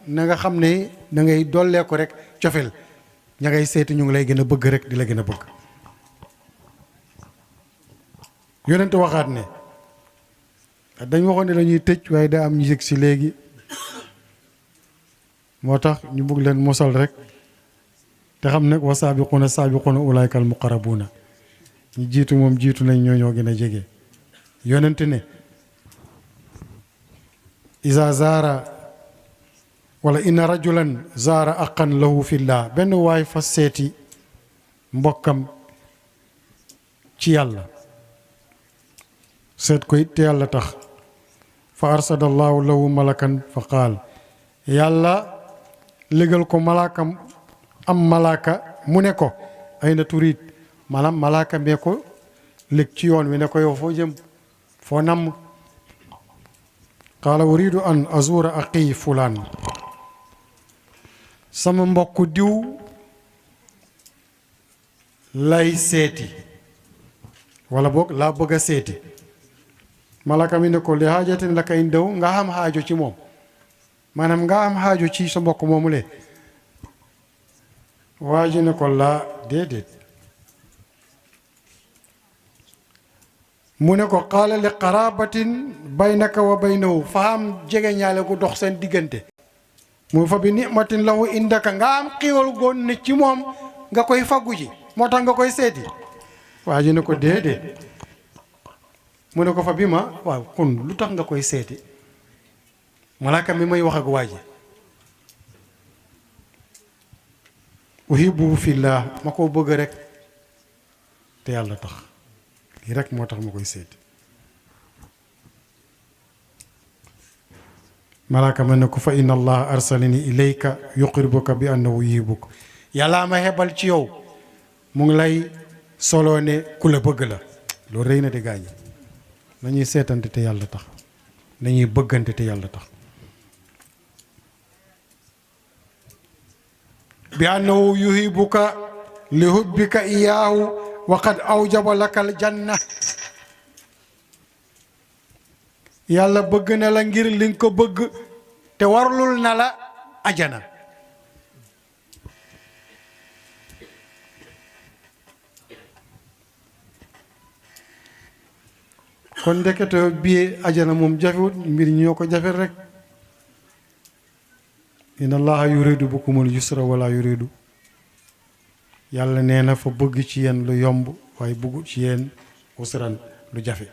na nga xam ne da ngay dollee ko rek cofeel ña ngay seeti ñu ngi lay gën a bëgg rek di la gën a bëgg. yonent waxaat ne dañ waxoon ne lañuy tëj waaye daa am ñu yëg si léegi moo tax ñu bëgg leen mosal rek te xam ne wa saabiquuna saabiquuna ulaayka al muqarrabuuna ñu jiitu moom jiitu nañ ñoo gën a jege. yonent ne iza zaara wala inna rajulan zaara aqan lahu fillah benn waay fa seeti mbokkam ci yàlla seet ko it te yàlla tax fa arsadallahu lahu malakan fa qaal yàlla légal ko malaakam am malaaka mu ne ko ay na turit maanaam malaaka mee ko lég ci yoon wi ne ko yow foo jëm foo namm qaala uridu an azura aqi fulaan sama mbokk diw lay seeti wala boog laa bëgg a seeti malaka mi ne ko li haajatin laka indahu nga am xaajo ci moom maanaam nga am xaajo ci sa mbokk moomu le waa ji ne ko laa déedéet mu ne ko qaala li qarabatin baynaka wa baynahu fa am jege ñaale gu dox seen diggante mu fa bi ni'matin lahu indaka nga am xiiwal goon ne ci moom nga koy faggu ji moo tax nga koy seeti waa ji ne ko déedéet mu ne ko fa bi ma waaw kon lu tax nga koy seeti malaaka mi may wax ak waa ji uhibbu fillah ma koo bëgg rek te yàlla tax lii rek moo tax ma koy seeti malaaka ma ne ko fa inna allah arsalani ilayka yuqribuka bi annahu yuhibbuka yàllaa ma hebal ci yow mu ngi lay soloo ne ku la bëgg la loolu rëy na di gaañi nañuy seetante te yàlla tax nañuy bëggante te yàlla tax bi annahu yuhibbuka li hubbika iyaahu wa qad awjaba laka al janna yàlla bëgg na la ngir li nga ko bëgg te warlul na la ajana kon ndekete bii ajana moom jafewut mbir ñoo ko jafe rek inna allaha yuridu bikumul yusra wala yuridu yàlla nee na fa bëgg ci yéen lu yomb waaye bëggu ci yéen usran lu jafe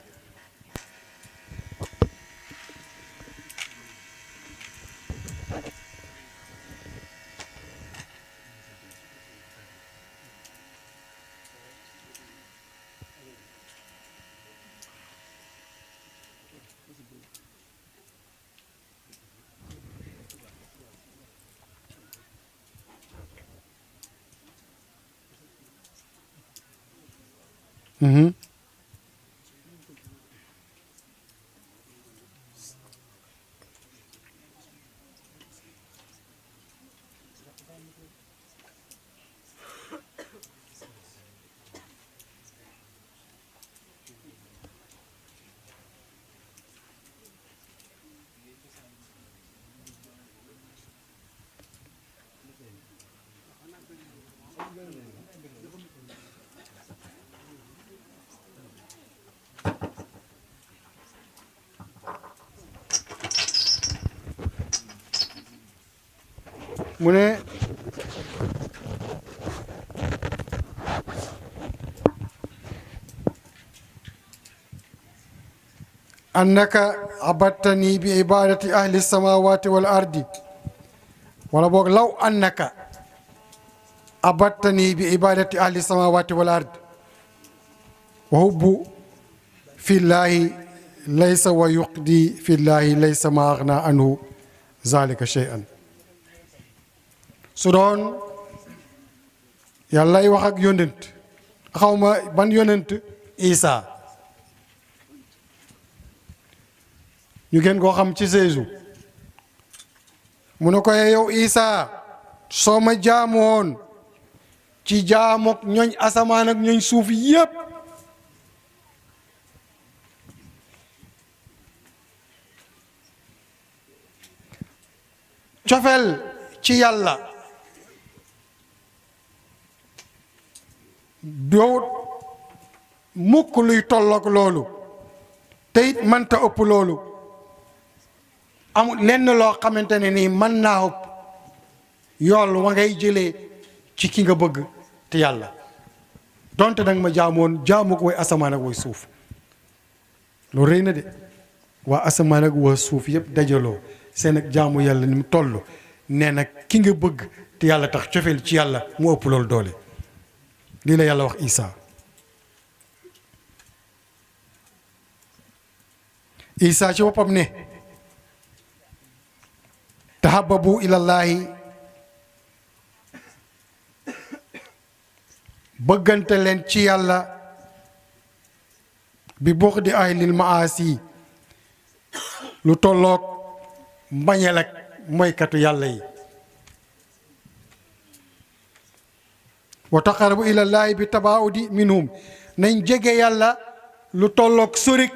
mu ne annaka abattani bi ibadati ahli samawati wal ardi wala boog law annaka abattani bi ibadati ahli samawati wal ardi wa hubbu fillahi laysa wa yuqdi fillahi laysa ma aghna anhu zalika shay'an su doon yàllay wax ak yonent xawma ban yonent Isa ñu gën koo xam ci Jéesu mu ne ko yow Isa soo ma jaamu woon ci jaamook ñooñ asamaan ak ñooñ suuf yépp cofeel ci yàlla doo mukk luy tolloog loolu te it mënta ëpp loolu amul lenn loo xamante ne nii mën naa ëpp yool wa ngay jëlee ci ki nga bëgg te yàlla donte danga ma jaamoon jaamu ko way asamaan ak way suuf loolu rëy na de waa asamaan ak waa suuf yëpp dajaloo seen ak jaamu yàlla ni mu toll nee na ki nga bëgg te yàlla tax cofeel ci yàlla mu ëpp loolu doole lii la yàlla wax Isa ci boppam ne tahababu ilallaahi bëggante leen ci yàlla bi bux di ahlil maasi lu tolloog mbañeel ak moykatu yàlla yi wa taqarabu ilallaahi bi tabaudi minhum nañ jege yàlla lu tolloog sorik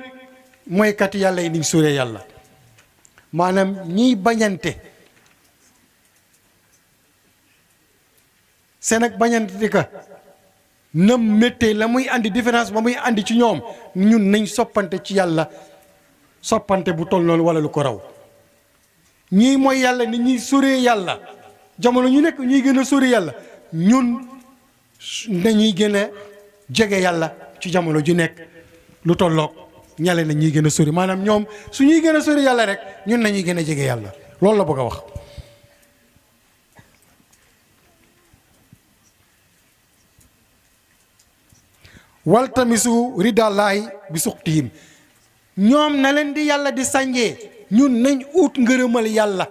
moykatu yàlla yi niñ soree yàlla maanaam ñiy bañante seen ak bañante di ka nam méttee la muy andi différence ba muy andi ci ñoom ñun nañ soppante ci yàlla soppante bu toll noonu wala lu ko raw ñii mooy yàlla ni ñuy soree yàlla jamono ñu nekk ñuy gën a sori yàlla ñun nañuy gën a jege yàlla ci jamono ju nekk lu tolloog ñale na ñuy gën a sori maanaam ñoom su ñuy gën a sori yàlla rek ñun nañuy gën a jege yàlla loolu la bëgg a wax waltamisu ridallaahi bi suxtihim ñoom na leen di yàlla di sànjee ñun nañ ut ngërëmal yàlla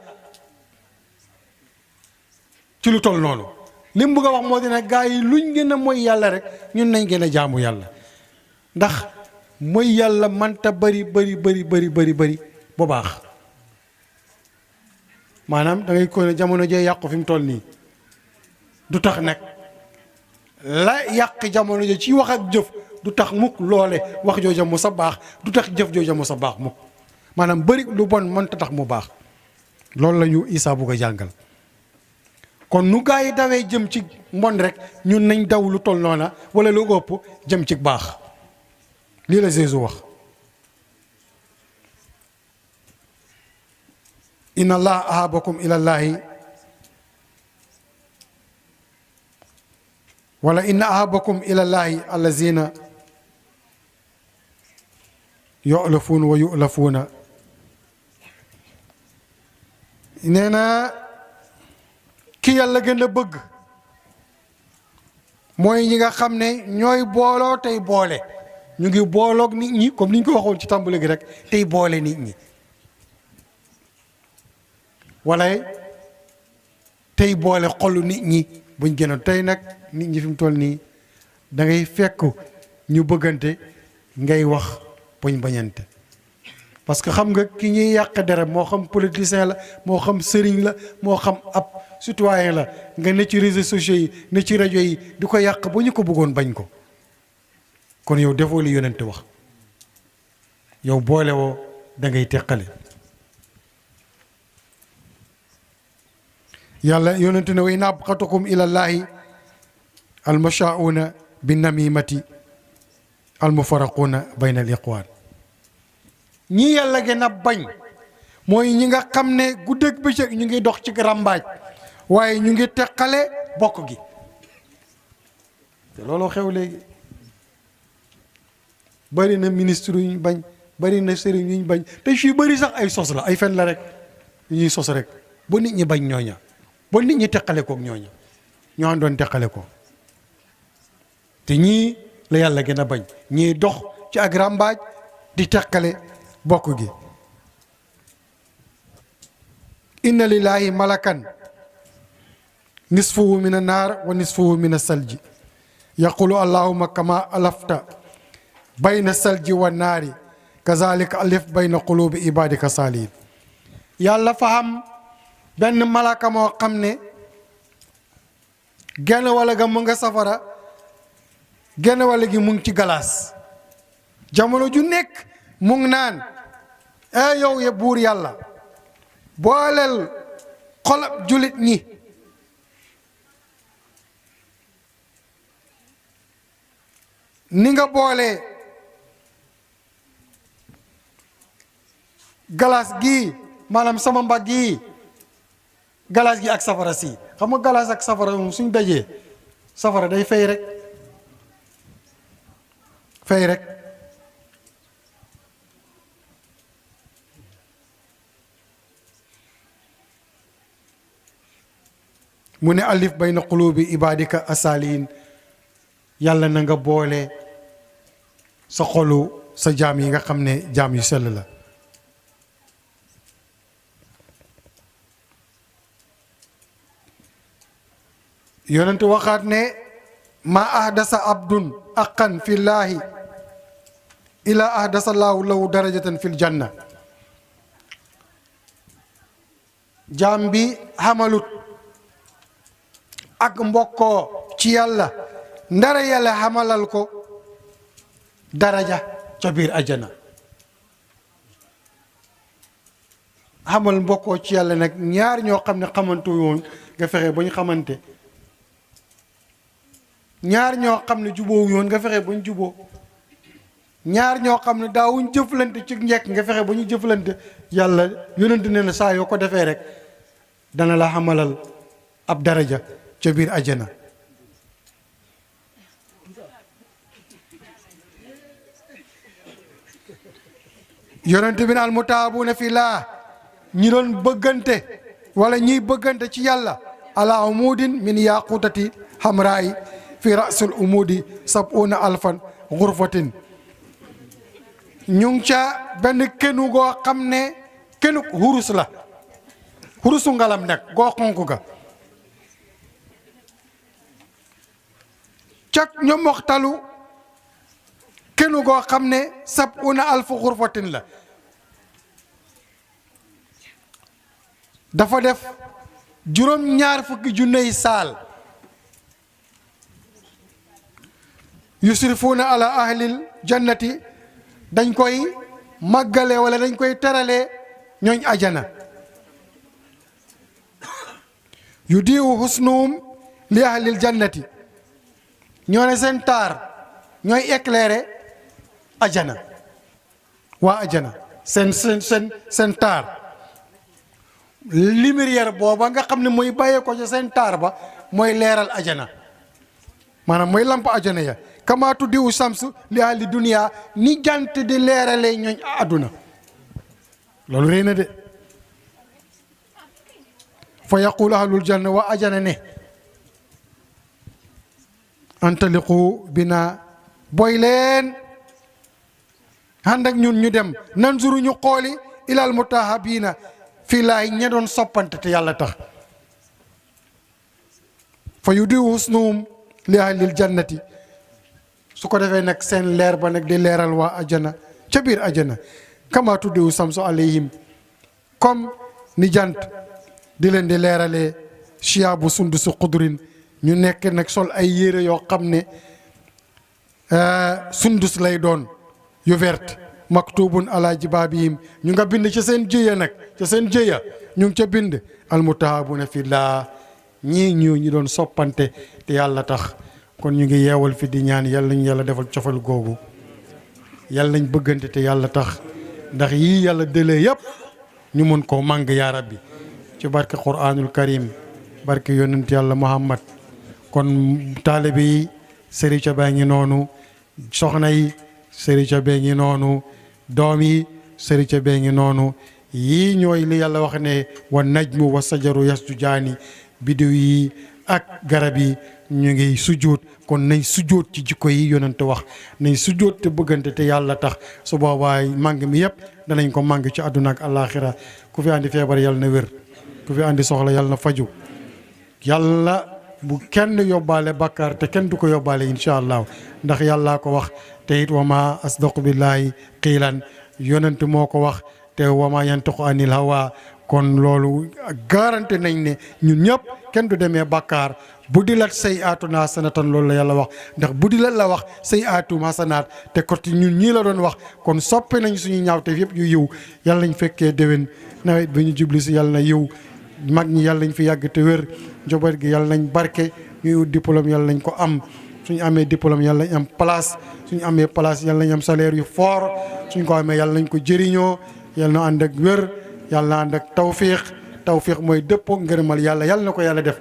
ci lu toll noonu li mu bëgg a wax moo dina gaa yi luñ gën a mooy yàlla rek ñun nañ gën a jaamu yàlla ndax mooy yàlla manta bari bu baax maanaam da ngay ko ne jamono jee yàqu fi mu toll nii du tax nag la yàq jamono jo ci wax ak jëf du tax mukk loole wax jooja mu sa baax du tax jëf jooja mu sa baax mukk maanaam bëri lu bon mënta tax mu baax loolu la ñu Isa bugg a jàngal kon nu gaa yi dawee jëm ci mbon rek ñun nañ daw lu toll noona wala lu ëpp jëm ci baax lii la Jésus wax inna allah ahabakum ilallahi wala inna ahabakum ilallahi allazina yu'lafuuna wa yu'lafuuna nee na ki yàlla gën a bëgg mooy ñi nga xam ne ñooy booloo tey boole ñu ngi booloog nit ñi comme ni ñu ko waxoon ci tàmbali gi rek tey boole nit ñi wala tey boole xolu nit ñi buñ gënoon tey nag nit ñi fi mu toll nii da ngay fekk ñu bëggante ngay wax buñ bañante parce que xam nga ki ñuy yàq dara moo xam politicien la moo xam sëriñ la moo xam ab citoyen la nga ne ci réseaux sociaux yi ne ci rajo yi di ko yàq ba ñu ko bëggoon bañ ko kon yow defoo li yonent wax yow boole woo da ngay teqale yàlla yonent ne wa in abqatukum ilallaahi almashaa'uuna bi namimati almufaraquuna bayna al iqwaan ñi yàlla gën a bañ mooy ñi nga xam ne guddeeg bëccëg ñu ngi dox ci ràmbaaj waaye ñu ngi teqale bokk gi te looloo xew léegi bari na ministre yu ñu bañ bari na sëriñ yu ñu bañ te yu bari sax ay sos la ay fen la rek yu ñuy sos rek ba nit ñi bañ ñooña ba nit ñi teqale kook ñooña ñoo doon teqale ko te ñii la yàlla gën a bañ ñii dox ci ak ràmbaaj di teqale bokk gi inna lillahi malakan nisfuhu min annaar wa nisfuhu min asalji yaqulu allahumma kama alafta bayna salji wa naari kazalika alif bayna qulubi ibadika salihin yàlla fa am benn malaka moo xam ne genn wala ga mu nga safara genn wala gi mu ngi ci galaas jamono ju nekk mu ngi naan yow ya buur yàlla booleel xolab julit ñi ni nga boolee galas gi maanaam sama mbagg yi galas gi ak safara si xam nga galas ak safara moom suñ dajee safara day fay rek mu ne alif bayna qulubi ibadika asalihin yàlla na nga boole sa xolu sa jaam yi nga xam ne jaam yu sell la yonent waxaat ne ma ahdasa abdun aqan fi llaahi ila ahdasa laahu lahu darajatan fil janna jaam bi xamalut ak mbokkoo ci yàlla ndara yàlla xamalal ko daraja ca biir ajana xamal mbokkoo ci yàlla nag ñaar ñoo xam ne xamante woon nga fexe ba ñu xamante ñaar ñoo xam ne jubóowu yoon nga fexe ba ñu juboo ñaar ñoo xam ne daawuñ jëflante ci njekk nga fexe ba ñu jëflante yàlla yonent ne na saa yoo ko defee rek dana la xamalal ab daraja ca biir ajana yonent bi ne al mutaabuuna fi laa ñi doon bëggante wala ñiy bëggante ci yàlla ala umudin min yaqutati hamraay fi rasul umudi sab'una alfan xurfatin ñu ngi ca benn kenu goo xam ne kenu hurus la hurusu ngalam nag goo xonk ga cak ñoom waxtalu kenu goo xam ne sab'una alfa xurfatin la dafa def juróom-ñaar fukki junney saal yusrifuuna ala ahlil jannati dañ koy màggale wala dañ koy terale ñooñ ajana yu diiwu husnuhum li ahlil jannati ñoo ne seen taar ñooy éclairer ajana waa ajana seen taar lumière booba nga xam ne mooy bàyyee ko ca seen taar ba mooy leeral ajana maanaam mooy lamp ajana ya kama tuddiwu samsu li ahli dunia ni jant di leerale ñooñ àdduna loolu réy na de fa yaqulu ahlul janna wa ajana ne antaliqu bina boy leen ànd ak ñun ñu dem nanzuru ñu xooli ilal mutahabina fii laay ña doon soppante te yàlla tax fa yudiu husnuhum li ahlil jannati su ko defee nag seen leer ba nag di leeral waa ajana ca biir ajana kama tuddiwu samsu alayhim comme ni jant di leen di leeralee shiyaabu sundusu xudrin ñu nekk nag sol ay yére yoo xam ne sundus lay doon yu verte maktubun ala jibaabihim ñu nga bind ca seen jëya nag ca seen jëya ñu ngi ca bind almutahabuna fillah ñii ñi doon soppante te yàlla tax kon ñu ngi yeewal fi di ñaan yàlla nañ yàlla defal cofal googu yàlla nañ bëggante te yàlla tax ndax yii yàlla dëlee yëpp ñu mun koo màng yaa rabbi ci barke Qur'anul Karim barke yonent yàlla Muhammad kon taalibe yi sëriñ ca baa ngi noonu soxna yi sëriñ ca bee ngi noonu doom yi sëriñ ca bee ngi noonu yii ñooy li yàlla wax ne wa najmu wa sajaru yasjudaani bidiw yi ak garab yi ñu ngi sujjóot kon nañ sujjóot ci jikko yi yonent wax nañ sujjóot te bëggante te yàlla tax su boobaay màng mi yëpp danañ ko màng ci àdduna ak àllaaxira ku fi andi feebar yàlla na wér ku fi andi soxla yàlla na faju yàlla bu kenn yóbbaale bakkaar te kenn du ko yóbbaale incha allah ndax yàllaa ko wax te it wa ma asdaqu billahi qiilan yonent moo ko wax te wa ma yantiqu anil hawa kon loolu garanti nañ ne ñun ñëpp kenn du demee bakkaar bu di lat say aatu naa sanatan loolu la yàlla wax ndax bu di lat la wax say aatu hasanaat te côté ñun ñii la doon wax kon soppe nañ suñu ñaawteef yëpp yu yiw yàlla nañ fekkee déwén nawet bi ñu jubli si yàlla na yiw mag ñi yàlla nañ fi yàgg te wér njaboot gi yàlla nañ barke ñuy ut diplôme yàlla nañ ko am suñu amee diplôme yàlla nañ am place suñu amee place yàlla nañ am salaire yu fort suñ ko amee yàlla nañ ko jëriñoo yàlla na ànd ak wér yàlla na ànd ak tawfiq mooy dëppoo ngërëmal yàlla na ko yàlla def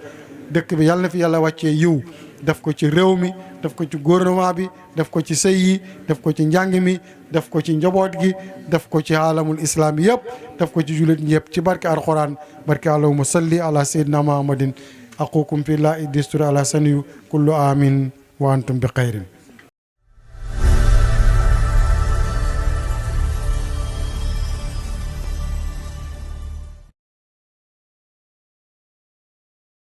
dëkk bi yàlla na fi yàlla wàccee yiw def ko ci réew mi def ko ci gouvernement bi def ko ci sëy yi def ko ci njàng mi def ko ci njaboot gi def ko ci alamul islam yëpp def ko ci jullit ñëpp ci barke alquran barke allahumma salli ala sayyidina muhammadin aqukum fillah idistur ala saniyu kullu amin wa antum bi xayrin